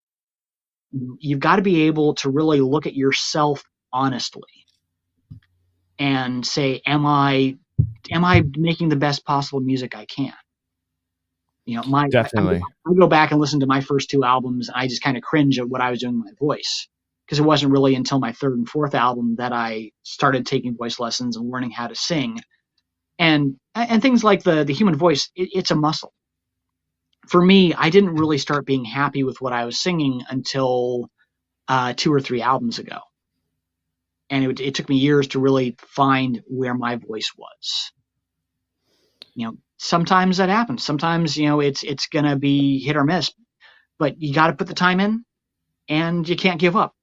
You've got to be able to really look at yourself honestly and say, am I making the best possible music I can? Definitely. I go back and listen to my first 2 albums, and I just kind of cringe at what I was doing with my voice, because it wasn't really until my 3rd and 4th album that I started taking voice lessons and learning how to sing. And things like the human voice, it's a muscle. For me, I didn't really start being happy with what I was singing until 2 or 3 albums ago. And it took me years to really find where my voice was. Sometimes that happens. Sometimes, it's going to be hit or miss. But you got to put the time in, and you can't give up.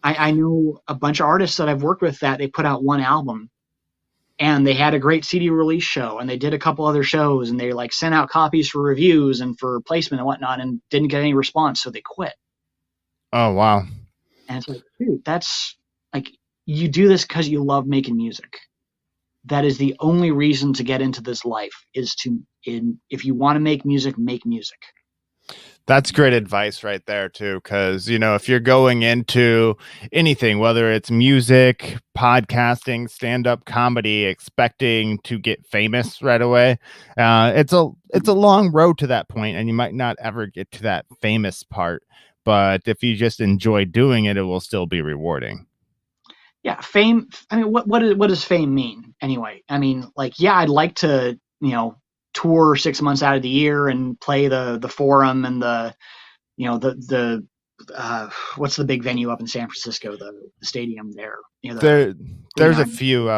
I know a bunch of artists that I've worked with that they put out 1 album, and they had a great CD release show, and they did a couple other shows, and they sent out copies for reviews and for placement and whatnot, and didn't get any response, so they quit. Oh, wow. And it's like, dude, that's you do this because you love making music. That is the only reason to get into this life, is if you want to make music, make music. That's great advice right there too, because if you're going into anything, whether it's music, podcasting, stand-up comedy, expecting to get famous right away, it's a long road to that point, and you might not ever get to that famous part. But if you just enjoy doing it, it will still be rewarding. Yeah, fame. I mean, what does fame mean anyway? I mean, I'd like to tour 6 months out of the year and play the Forum and the what's the big venue up in San Francisco, the stadium there. There's a few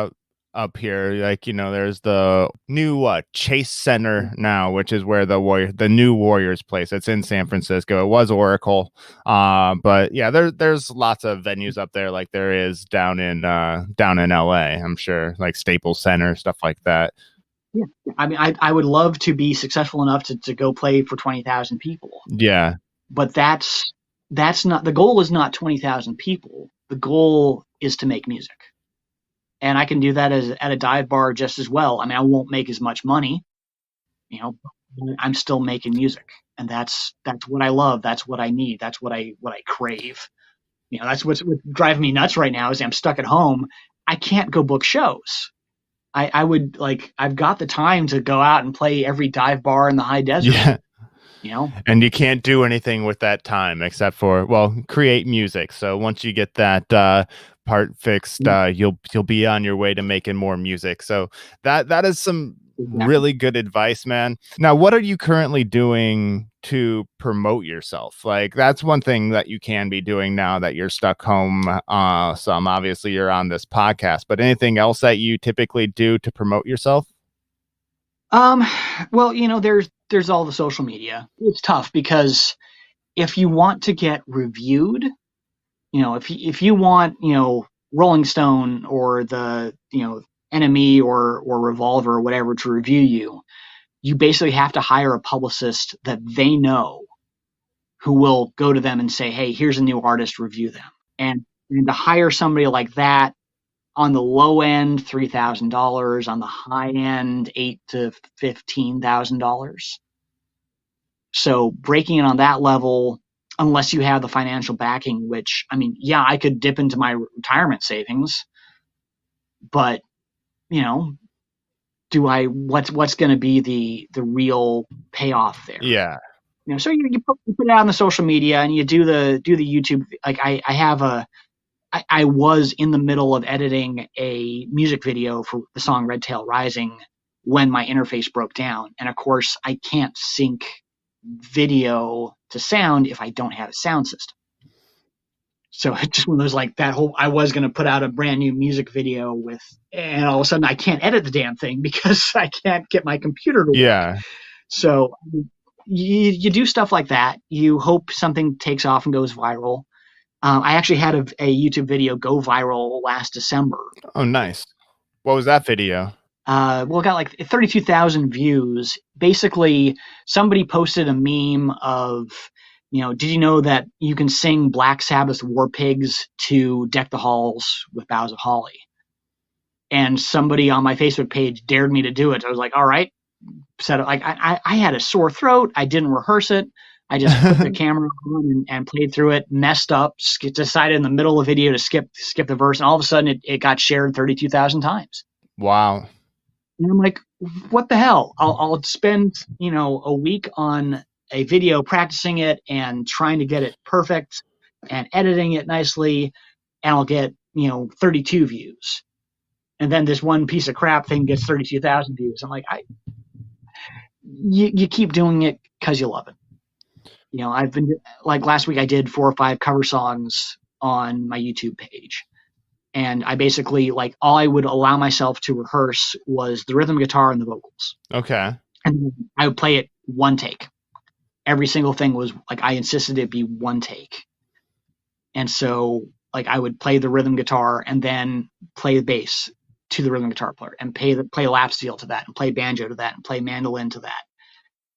up here, there's the new Chase Center now, which is where the new Warriors place. It's in San Francisco. It was Oracle, but yeah, there's lots of venues up there, like there is down in LA. I'm sure, like Staples Center, stuff like that. Yeah, I mean, I would love to be successful enough to go play for 20,000 people. Yeah, but that's not the goal. Is not 20,000 people. The goal is to make music. And I can do that at a dive bar just as well. I mean, I won't make as much money, I'm still making music. And that's what I love. That's what I need. That's what I crave. That's what's driving me nuts right now is I'm stuck at home. I can't go book shows. I would I've got the time to go out and play every dive bar in the high desert. Yeah. And you can't do anything with that time except for, create music. So once you get that part fixed, you'll be on your way to making more music. So that is some really good advice, man. Now, what are you currently doing to promote yourself? Like, that's one thing that you can be doing now that you're stuck home. Some obviously you're on this podcast, but anything else that you typically do to promote yourself? Well, there's all the social media. It's tough because if you want to get reviewed, if you want, Rolling Stone or the, NME or Revolver or whatever to review you, you basically have to hire a publicist that they know who will go to them and say, hey, here's a new artist, review them. And to hire somebody like that, on the low end, $3,000. On the high end, $8,000 to $15,000. So breaking it on that level, unless you have the financial backing, which, I mean, yeah, I could dip into my retirement savings, but what's going to be the real payoff there? Yeah. So you put it out on the social media and you do the YouTube. Like I was in the middle of editing a music video for the song Red Tail Rising when my interface broke down. And of course, I can't sync video to sound if I don't have a sound system. So it's just one of those I was going to put out a brand new music video and all of a sudden I can't edit the damn thing because I can't get my computer to work. Yeah. So you do stuff like that. You hope something takes off and goes viral. I actually had a YouTube video go viral last December. Oh, nice. What was that video? It got 32,000 views. Basically, somebody posted a meme of, did you know that you can sing Black Sabbath War Pigs to Deck the Halls with Boughs of Holly? And somebody on my Facebook page dared me to do it. I was like, all right. Said I had a sore throat. I didn't rehearse it. I just put the camera on and played through it, messed up, decided in the middle of the video to skip the verse, and all of a sudden it got shared 32,000 times. Wow. And I'm like, what the hell? I'll spend, a week on a video practicing it and trying to get it perfect and editing it nicely, and I'll get, 32 views. And then this one piece of crap thing gets 32,000 views. I'm like, you keep doing it because you love it. I've been last week I did 4 or 5 cover songs on my YouTube page. And I basically all I would allow myself to rehearse was the rhythm guitar and the vocals. Okay. And I would play it one take. Every single thing was I insisted it be one take. And so I would play the rhythm guitar and then play the bass to the rhythm guitar player and play lap steel to that and play banjo to that and play mandolin to that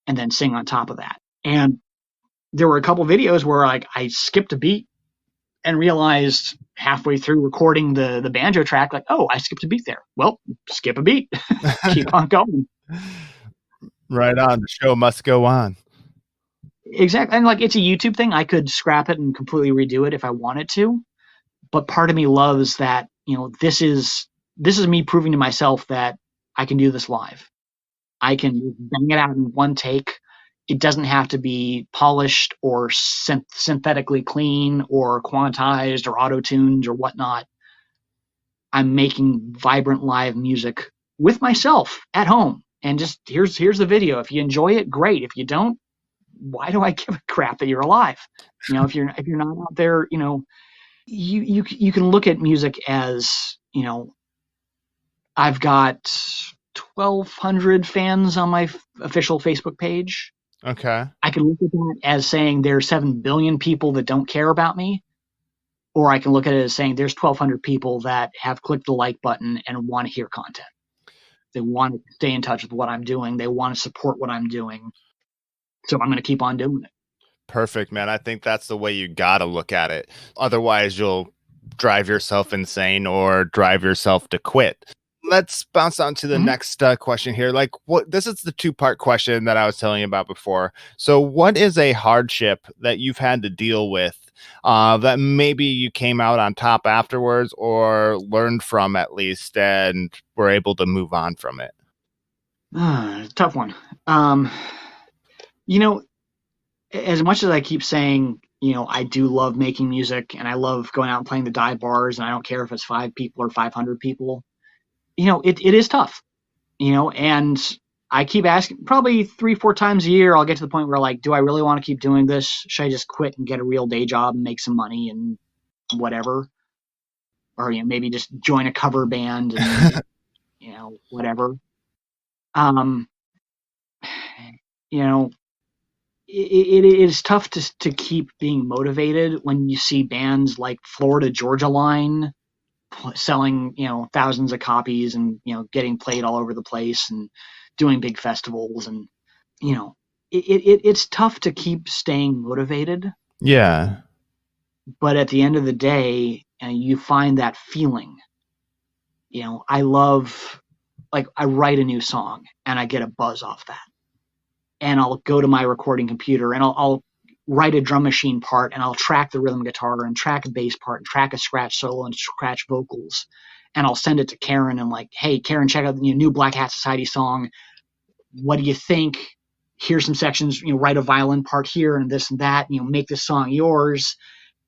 and then sing on top of that. And there were a couple videos where I skipped a beat and realized halfway through recording the banjo track, oh, I skipped a beat there. Well, skip a beat. Keep on going. Right on. The show must go on. Exactly. And it's a YouTube thing. I could scrap it and completely redo it if I wanted to. But part of me loves that, this is me proving to myself that I can do this live. I can bang it out in one take. It doesn't have to be polished or synthetically clean or quantized or auto-tuned or whatnot. I'm making vibrant live music with myself at home. And just here's the video. If you enjoy it, great. If you don't, why do I give a crap that you're alive? If you're not out there, you can look at music as, I've got 1,200 fans on my official Facebook page. Okay. I can look at that as saying there's 7 billion people that don't care about me, or I can look at it as saying there's 1,200 people that have clicked the like button and want to hear content. They want to stay in touch with what I'm doing. They want to support what I'm doing. So I'm going to keep on doing it. Perfect, man. I think that's the way you got to look at it. Otherwise, you'll drive yourself insane or drive yourself to quit. let's bounce on to the next question here. Like, this is the 2-part question that I was telling you about before. So what is a hardship that you've had to deal with that maybe you came out on top afterwards, or learned from at least, and were able to move on from it? Tough one. As much as I keep saying, I do love making music and I love going out and playing the dive bars, and I don't care if it's 5 people or 500 people, it is tough, and I keep asking, probably 3-4 times a year, I'll get to the point where, like, do I really want to keep doing this? Should I just quit and get a real day job and make some money and whatever? Or, maybe just join a cover band and, whatever. It is tough to keep being motivated when you see bands like Florida Georgia Line selling, thousands of copies and, getting played all over the place and doing big festivals. And, it's tough to keep staying motivated. Yeah. But at the end of the day, you find that feeling. I love, like, I write a new song and I get a buzz off that. And I'll go to my recording computer and I'll write a drum machine part, and I'll track the rhythm guitar and track a bass part and track a scratch solo and scratch vocals. And I'll send it to Karen and, like, hey, Karen, check out the new Black Hat Society song. What do you think? Here's some sections, write a violin part here and this and that, make this song yours.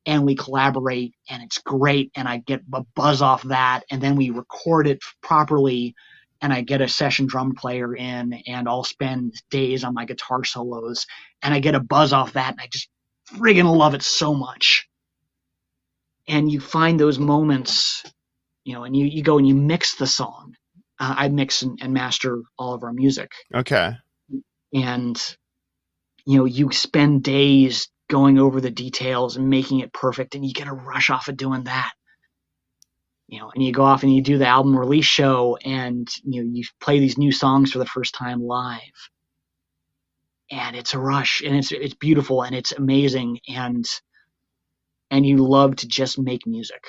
And we collaborate and it's great. And I get a buzz off that. And then we record it properly. And I get a session drum player in, and I'll spend days on my guitar solos, and I get a buzz off that, and I just friggin' love it so much. And you find those moments, and you go and you mix the song. I mix and master all of our music. Okay. And, you spend days going over the details and making it perfect, and you get a rush off of doing that. And you go off and you do the album release show, and, you play these new songs for the first time live. And it's a rush, and it's beautiful, and it's amazing. And you love to just make music.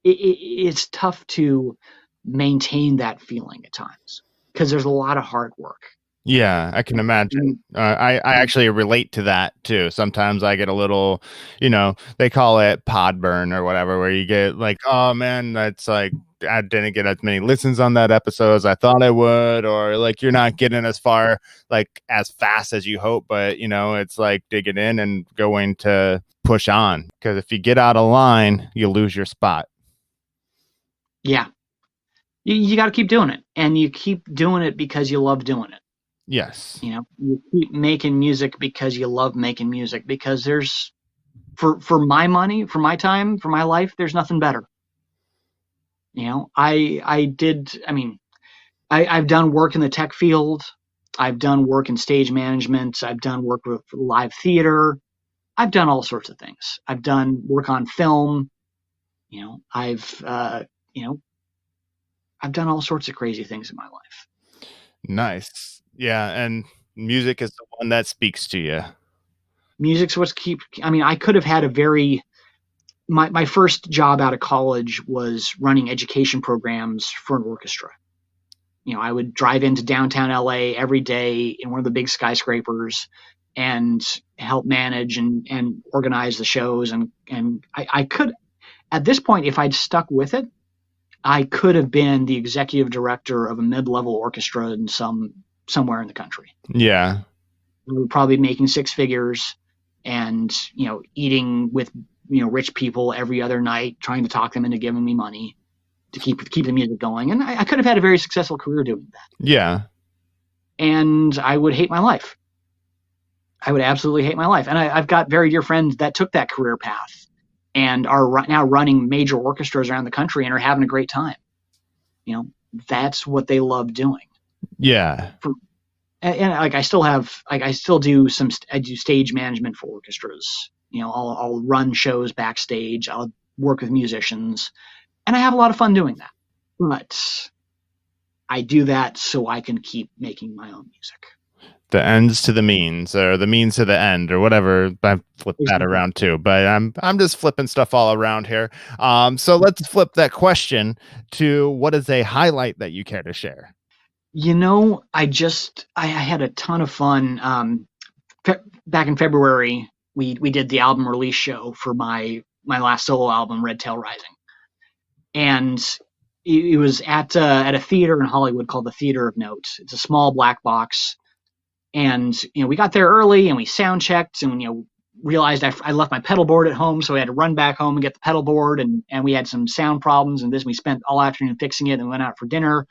It's tough to maintain that feeling at times because there's a lot of hard work. Yeah, I can imagine. I actually relate to that too. Sometimes I get a little, they call it pod burn or whatever, where you get like, oh man, that's like, I didn't get as many listens on that episode as I thought I would, or like you're not getting as far, like as fast as you hope, but it's like digging in and going to push on, because if you get out of line, you lose your spot. Yeah. You got to keep doing it, and you keep doing it because you love doing it. Yes. You keep making music because you love making music, because there's, for my money, for my time, for my life, there's nothing better. I've done work in the tech field. I've done work in stage management. I've done work with live theater. I've done all sorts of things. I've done work on film. I've done all sorts of crazy things in my life. Nice. Yeah, and music is the one that speaks to you. Music's what's I could have had my first job out of college was running education programs for an orchestra. I would drive into downtown LA every day in one of the big skyscrapers and help manage and organize the shows. And I could, at this point, if I'd stuck with it, I could have been the executive director of a mid-level orchestra in somewhere in the country. Yeah. We were probably making 6 figures and, eating with, rich people every other night, trying to talk them into giving me money to keep the music going. And I could have had a very successful career doing that. Yeah. And I would hate my life. I would absolutely hate my life. And I've got very dear friends that took that career path and are now running major orchestras around the country and are having a great time. That's what they love doing. Yeah. And like I still do I do stage management for orchestras. I'll run shows backstage. I'll work with musicians, and I have a lot of fun doing that. But I do that so I can keep making my own music. The ends to the means, or the means to the end, or whatever. I flip that Exactly. around too, but I'm just flipping stuff all around here. So let's flip that question to what is a highlight that you care to share? I had a ton of fun. Back in February, we did the album release show for my last solo album, Red Tail Rising, and it was at a theater in Hollywood called the Theater of Note. It's a small black box, and we got there early and we sound checked, and realized I left my pedal board at home, so we had to run back home and get the pedal board, and we had some sound problems, and we spent all afternoon fixing it, and went out for dinner,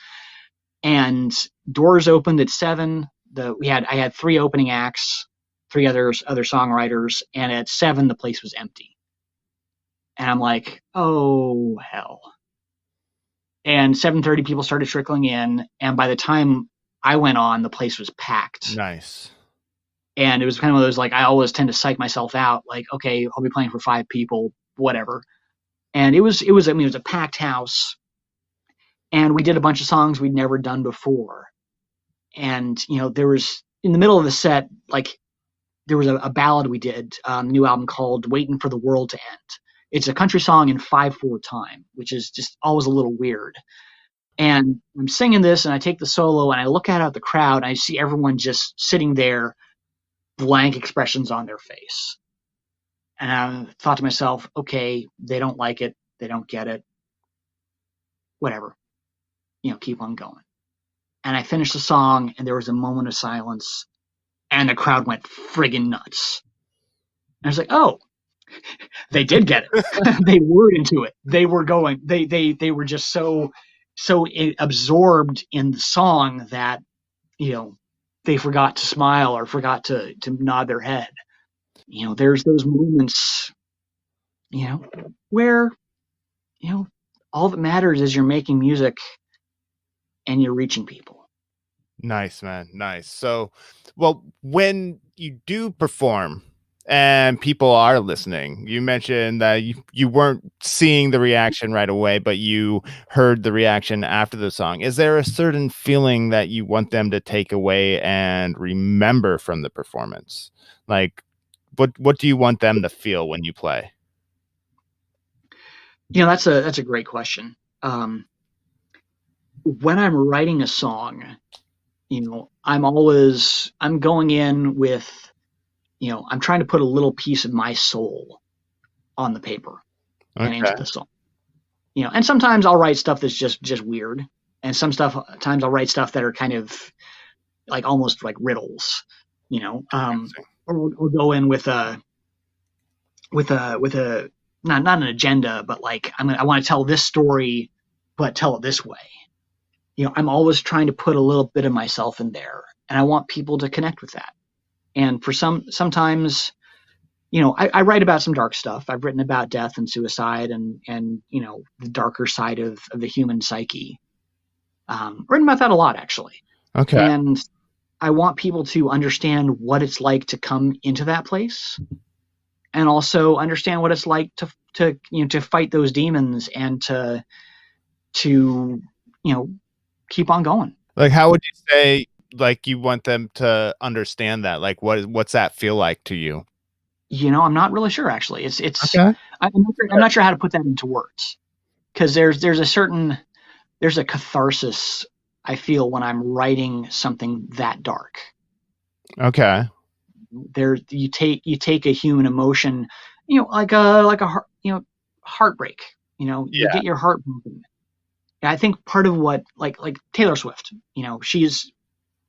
and doors opened at 7. I had 3 opening acts, 3 other songwriters, and at 7 the place was empty, and I'm like, oh hell. And 7:30 people started trickling in, and by the time I went on, the place was packed. Nice. And it was kind of one of those, like, I always tend to psych myself out, like, okay, I'll be playing for 5 people, whatever. And it was a packed house, and we did a bunch of songs we'd never done before. And there was, in the middle of the set, like, there was a ballad we did, a new album called "Waiting for the World to End." It's a country song in 5/4 time, which is just always a little weird. And I'm singing this, and I take the solo, and I look out at the crowd, and I see everyone just sitting there, blank expressions on their face. And I thought to myself, okay, they don't like it, they don't get it, whatever, keep on going. And I finished the song, and there was a moment of silence, and the crowd went friggin' nuts. And I was like, oh, they did get it. They were into it. They were going. They were just so absorbed in the song that they forgot to smile or forgot to nod their head. There's those moments, where all that matters is you're making music and you're reaching people. Nice, man. Nice. So, well, when you do perform and people are listening, you mentioned that you weren't seeing the reaction right away, but you heard the reaction after the song. Is there a certain feeling that you want them to take away and remember from the performance? Like, what do you want them to feel when you play? That's a great question. When I'm writing a song, I'm going in with, I'm trying to put a little piece of my soul on the paper and into the song. And sometimes I'll write stuff that's just weird, and times I'll write stuff that are kind of like almost like riddles, or we'll go in with a not an agenda, but like I want to tell this story, but tell it this way. I'm always trying to put a little bit of myself in there, and I want people to connect with that. And for sometimes, I write about some dark stuff. I've written about death and suicide and the darker side of the human psyche. Written about that a lot, actually. Okay. And I want people to understand what it's like to come into that place, and also understand what it's like to fight those demons and to keep on going. Like, how would you say, like, you want them to understand that? Like, what's that feel like to you? I'm not really sure, actually. It's Okay. I'm not sure how to put that into words, because there's a catharsis I feel when I'm writing something that dark. Okay. You take a human emotion, like a heart, heartbreak. You get your heart broken. And I think part of what, like Taylor Swift, she's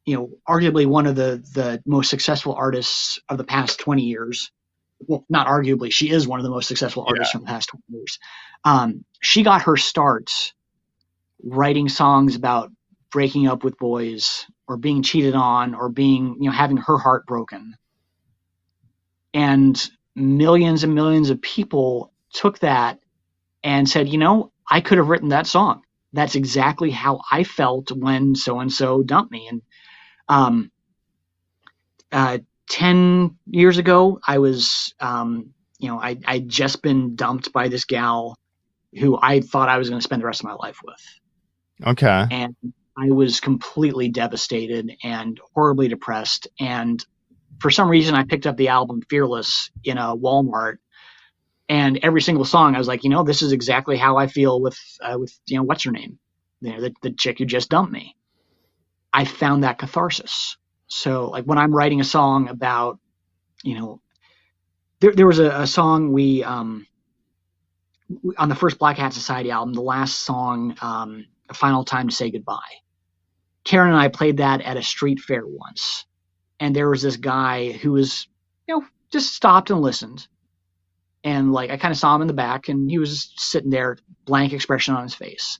arguably one of the most successful artists of the past 20 years. Well, not arguably, she is one of the most successful artists from the past 20 years. She got her start writing songs about breaking up with boys, or being cheated on, or being, having her heart broken. And millions and millions of people took that and said, I could have written that song. That's exactly how I felt when so-and-so dumped me. And 10 years ago, I was, I'd just been dumped by this gal who I thought I was going to spend the rest of my life with. Okay. And I was completely devastated and horribly depressed. And for some reason, I picked up the album Fearless in a Walmart, and every single song, I was like, this is exactly how I feel with what's her name, the chick who just dumped me. I found that catharsis. So like when I'm writing a song about, there was a song we on the first Black Hat Society album, the last song, A Final Time to Say Goodbye. Karen and I played that at a street fair once, and there was this guy who was, just stopped and listened. And like I kind of saw him in the back, and he was just sitting there, blank expression on his face.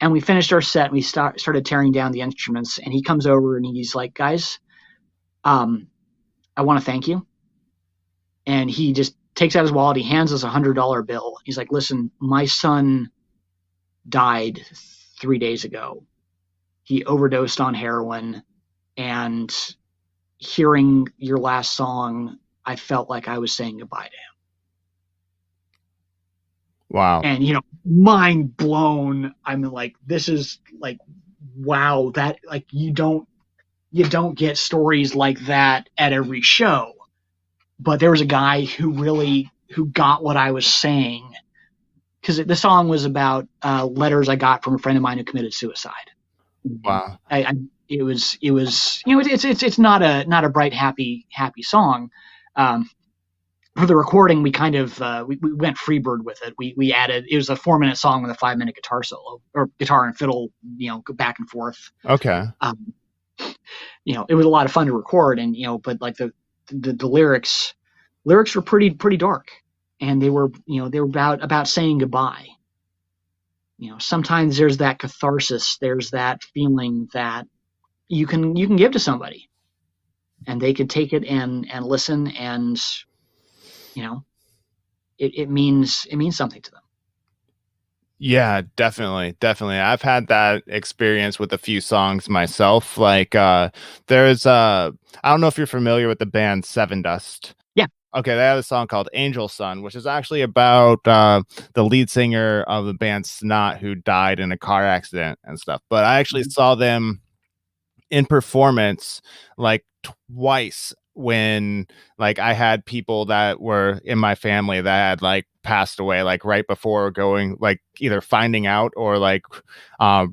And we finished our set, and we started tearing down the instruments. And he comes over and he's like, "Guys, I want to thank you." And he just takes out his wallet. He hands us $100 bill. He's like, "Listen, my son died 3 days ago. He overdosed on heroin, and hearing your last song, I felt like I was saying goodbye to him." Wow. And, mind blown. I mean, like, this is like, wow, that like, you don't get stories like that at every show. But there was a guy who got what I was saying, because the song was about letters I got from a friend of mine who committed suicide. Wow. It was it's not a bright, happy song. For the recording, we kind of we went freebird with it. We added, it was a 4-minute song with a 5-minute guitar solo, or guitar and fiddle, go back and forth. Okay. It was a lot of fun to record, and but like the lyrics were pretty dark, and they were about saying goodbye. Sometimes there's that catharsis, there's that feeling that you can give to somebody, and they can take it and listen, and it means something to them. Yeah, definitely. I've had that experience with a few songs myself. Like there's I don't know if you're familiar with the band Seven Dust. Yeah. Okay, they have a song called Angel Sun, which is actually about the lead singer of the band Snot, who died in a car accident and stuff. But I actually saw them in performance like twice, when like I had people that were in my family that had like passed away, like right before going, like either finding out or like right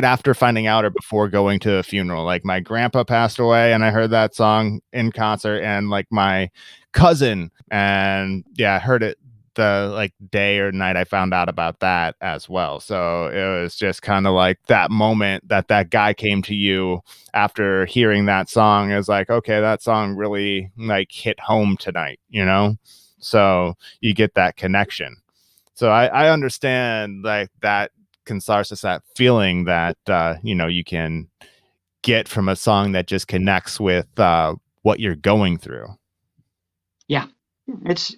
after finding out or before going to a funeral. Like my grandpa passed away and I heard that song in concert, and like my cousin, and I heard it the like day or night I found out about that as well. So it was just kind of like that moment that guy came to you after hearing that song. It was like, okay, that song really like hit home tonight, so you get that connection. So I understand like that catharsis, that feeling that you can get from a song that just connects with what you're going through. Yeah. There's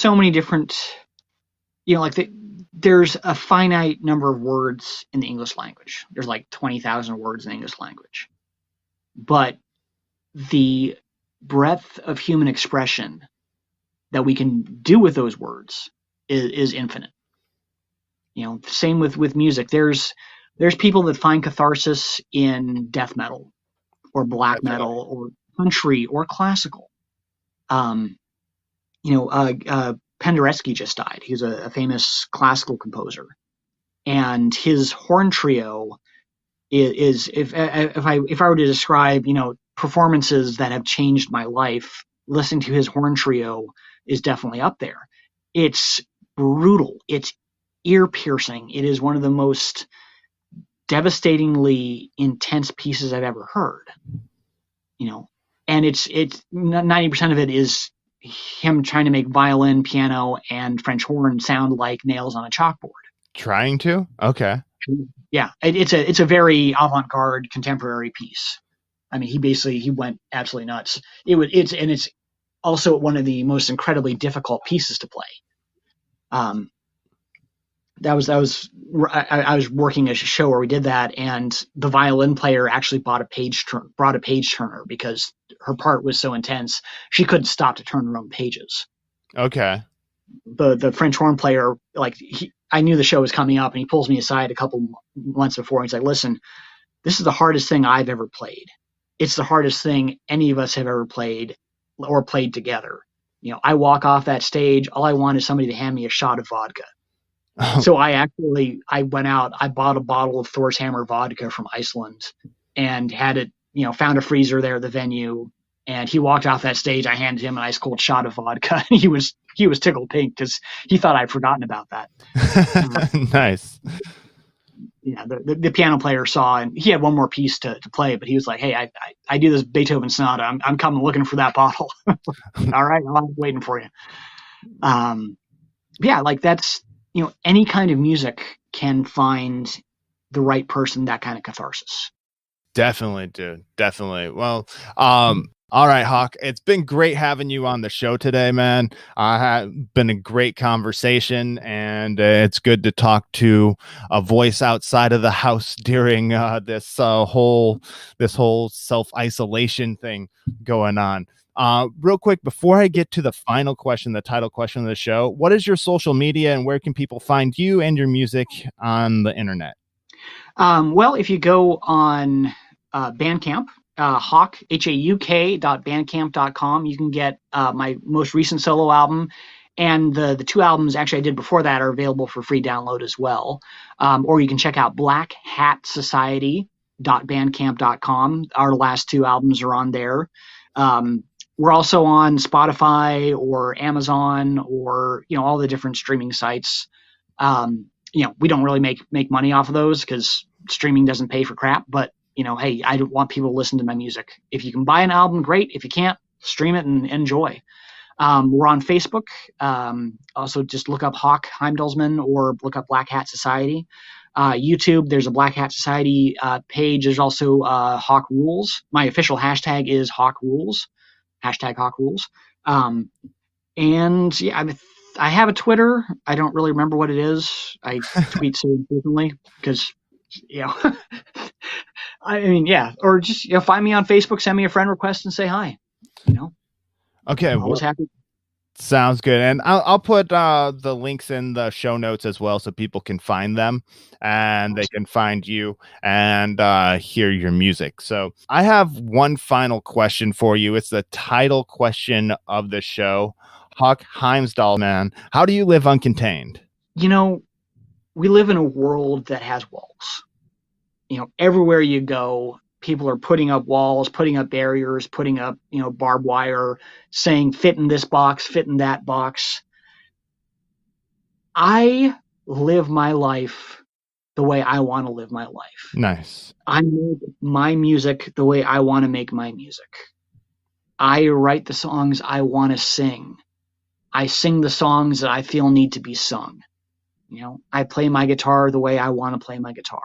so many different, there's a finite number of words in the English language. There's like 20,000 words in the English language, but the breadth of human expression that we can do with those words is infinite. Same with music. There's people that find catharsis in death metal or black metal or country or classical. Penderecki just died. He was a famous classical composer, and his horn trio is if I were to describe performances that have changed my life, listening to his horn trio is definitely up there. It's brutal. It's ear piercing. It is one of the most devastatingly intense pieces I've ever heard. And it's 90% of it is him trying to make violin, piano, and French horn sound like nails on a chalkboard. Trying to? Okay. Yeah, it's a very avant-garde contemporary piece. I mean, he went absolutely nuts. It's also one of the most incredibly difficult pieces to play. I was working a show where we did that, and the violin player actually brought a page turner because her part was so intense she couldn't stop to turn her own pages. Okay. The French horn player, like I knew the show was coming up, and he pulls me aside a couple months before. And he's like, listen, this is the hardest thing I've ever played. It's the hardest thing any of us have ever played or played together. I walk off that stage. All I want is somebody to hand me a shot of vodka. So I went out, I bought a bottle of Thor's Hammer vodka from Iceland and had it, found a freezer there at the venue. And he walked off that stage. I handed him an ice cold shot of vodka. He was tickled pink because he thought I'd forgotten about that. Nice. Yeah, the piano player saw, and he had one more piece to play, but he was like, "Hey, I do this Beethoven sonata. I'm coming looking for that bottle." All right, I'm waiting for you. Yeah, like that's any kind of music can find the right person that kind of catharsis. Definitely, dude. Definitely. Well, all right, Hauk. It's been great having you on the show today, man. Been a great conversation, and it's good to talk to a voice outside of the house during this whole self-isolation thing going on. Real quick, before I get to the final question, the title question of the show, what is your social media and where can people find you and your music on the internet? Well, if you go on Bandcamp, Hauk, HAUK.bandcamp.com, you can get my most recent solo album, and the two albums actually I did before that are available for free download as well. Or you can check out blackhatsociety.bandcamp.com. Our last two albums are on there. We're also on Spotify or Amazon or all the different streaming sites. We don't really make money off of those because streaming doesn't pay for crap. But hey, I don't want people to listen to my music. If you can buy an album, great. If you can't, stream it and enjoy. We're on Facebook. Also, just look up Hauk Heidallsman or look up Black Hat Society. YouTube, there's a Black Hat Society page. There's also Hauk Rules. My official hashtag is Hauk Rules. Hashtag Hauk Rules. And yeah, I have a Twitter. I don't really remember what it is. I tweet so frequently because, I mean, yeah. Or just find me on Facebook, send me a friend request, and say hi. Okay, I'm always happy. Sounds good. And I'll put the links in the show notes as well so people can find them and they can find you and hear your music. So I have one final question for you. It's the title question of the show. Hauk Heidallsman, how do you live uncontained? We live in a world that has walls. Everywhere you go, people are putting up walls, putting up barriers, putting up, barbed wire, saying fit in this box, fit in that box. I live my life the way I want to live my life. Nice. I make my music the way I want to make my music. I write the songs I want to sing. I sing the songs that I feel need to be sung. I play my guitar the way I want to play my guitar.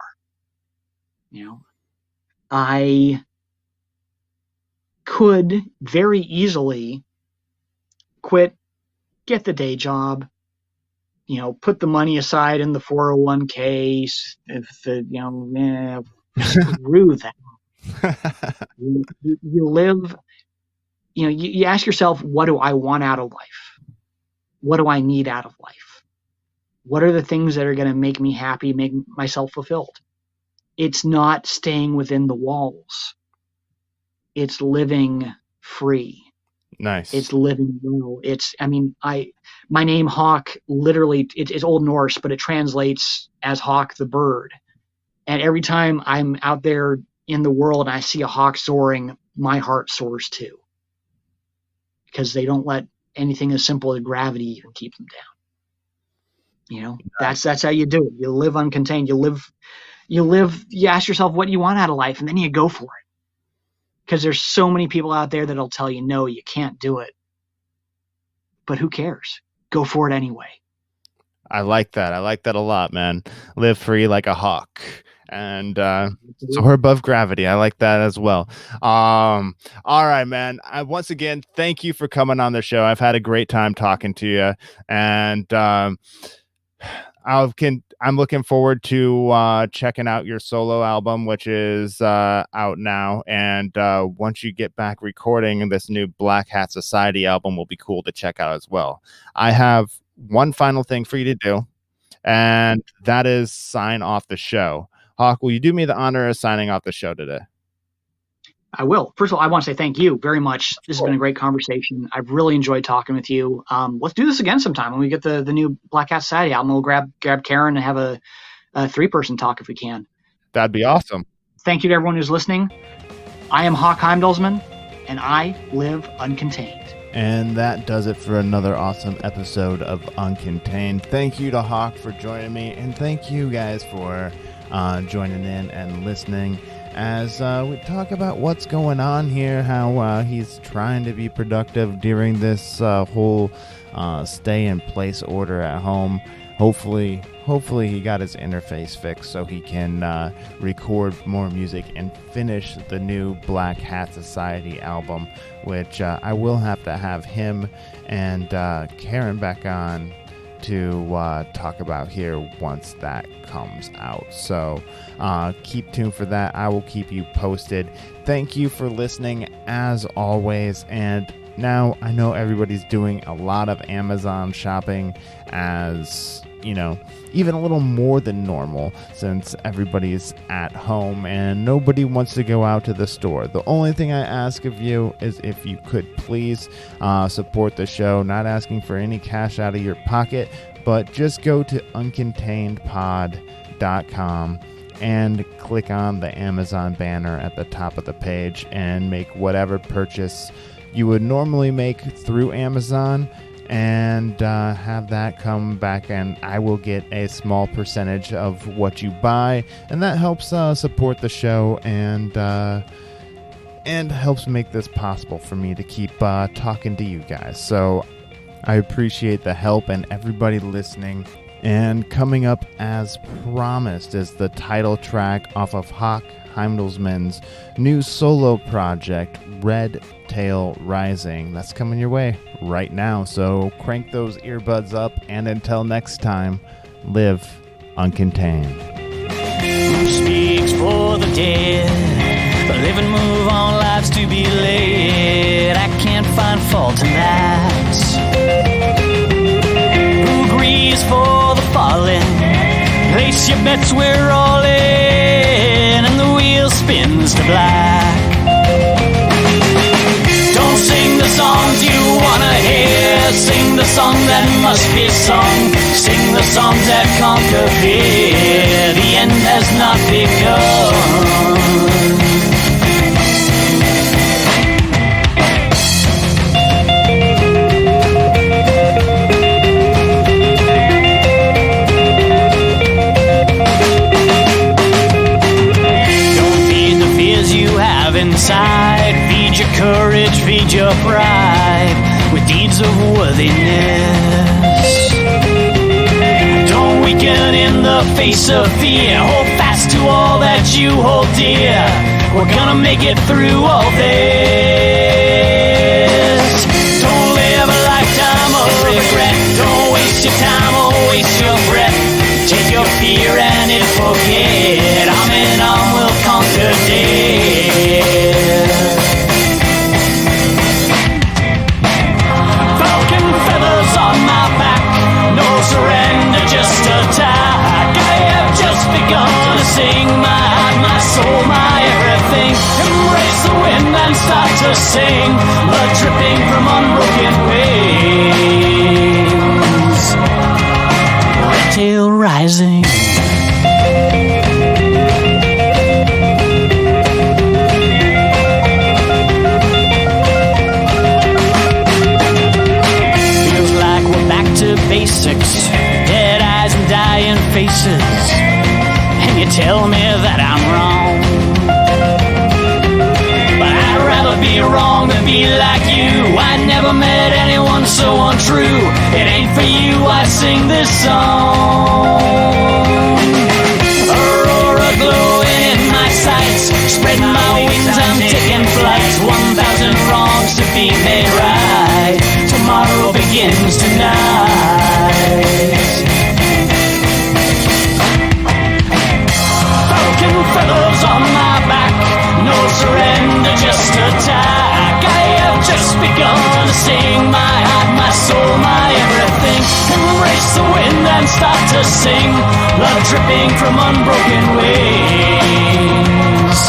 I could very easily quit, get the day job, put the money aside in the 401k. Screw that. You live, you ask yourself, what do I want out of life? What do I need out of life? What are the things that are going to make me happy, make myself fulfilled? It's not staying within the walls. It's living free. Nice. It's living well. My name Hauk, literally, it's Old Norse, but it translates as hawk the bird. And every time I'm out there in the world and I see a hawk soaring, my heart soars too. Because they don't let anything as simple as gravity even keep them down. That's how you do it. You live uncontained. You ask yourself what you want out of life, and then you go for it. Because there's so many people out there that'll tell you, no, you can't do it. But who cares? Go for it anyway. I like that. I like that a lot, man. Live free like a hawk. And soar above gravity. I like that as well. All right, man. Once again, thank you for coming on the show. I've had a great time talking to you. And I'm looking forward to checking out your solo album, which is out now. And once you get back recording, this new Black Hat Society album will be cool to check out as well. I have one final thing for you to do. and that is sign off the show. Hauk, will you do me the honor of signing off the show today? I will. First of all, I want to say thank you very much. This has been a great conversation. I've really enjoyed talking with you. Let's do this again sometime when we get the new Black Hat Society album. We'll grab Karen and have a 3-person talk if we can. That'd be awesome. Thank you to everyone who's listening. I am Hauk Heidallsman, and I live uncontained. And that does it for another awesome episode of Uncontained. Thank you to Hauk for joining me, and thank you guys for joining in and listening as we talk about what's going on here, how he's trying to be productive during this whole stay-in-place order at home. Hopefully he got his interface fixed so he can record more music and finish the new Black Hat Society album, which I will have to have him and Karen back on to talk about here once that comes out. So keep tuned for that. I will keep you posted. Thank you for listening as always. And now I know everybody's doing a lot of Amazon shopping, as you know, even a little more than normal since everybody's at home and nobody wants to go out to the store. The only thing I ask of you is if you could please support the show, not asking for any cash out of your pocket, but just go to uncontainedpod.com and click on the Amazon banner at the top of the page and make whatever purchase you would normally make through Amazon, and have that come back, and I will get a small percentage of what you buy, and that helps support the show and helps make this possible for me to keep talking to you guys. So I appreciate the help and everybody listening. And coming up as promised is the title track off of Hauk Heidallsman's new solo project, Red Tail Rising. That's coming your way right now, so crank those earbuds up, and until next time, live uncontained. Who speaks for the dead? Live and move on, lives to be led. I can't find fault in that. Who grieves for the fallen? Place your bets, we're all in, and the wheel spins to black. Don't sing the songs you wanna hear, sing the song that must be sung, sing the songs that conquer fear. The end has not begun. Inside, feed your courage, feed your pride with deeds of worthiness. Don't weaken in the face of fear. Hold fast to all that you hold dear. We're gonna make it through all this. Don't live a lifetime of regret. Don't waste your time or waste your breath. Take your fear and it forget. Arm in arm we'll conquer death. Falcon feathers on my back, no surrender, just attack. I have just begun to sing my heart, my soul, my everything. Embrace the wind and start to sing, blood dripping from unbroken wings. Red tail rising. Basics, dead eyes and dying faces, and you tell me that I'm wrong. But I'd rather be wrong than be like you. I never met anyone so untrue. It ain't for you I sing this song. Aurora glowing in my sights, spread my wings, I'm taking flights. 1,000 wrongs to be made right. Tomorrow begins tonight. Falcon feathers on my back, no surrender, just attack. I have just begun to sing my heart, my soul, my everything. Embrace the wind and start to sing, blood dripping from unbroken wings.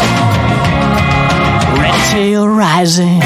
Red tail rising.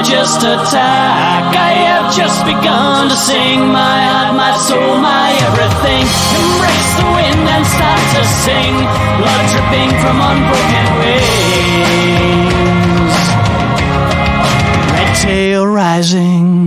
Just attack. I have just begun to sing, my heart, my soul, my everything. Embrace the wind and start to sing, blood dripping from unbroken wings. Red tail rising.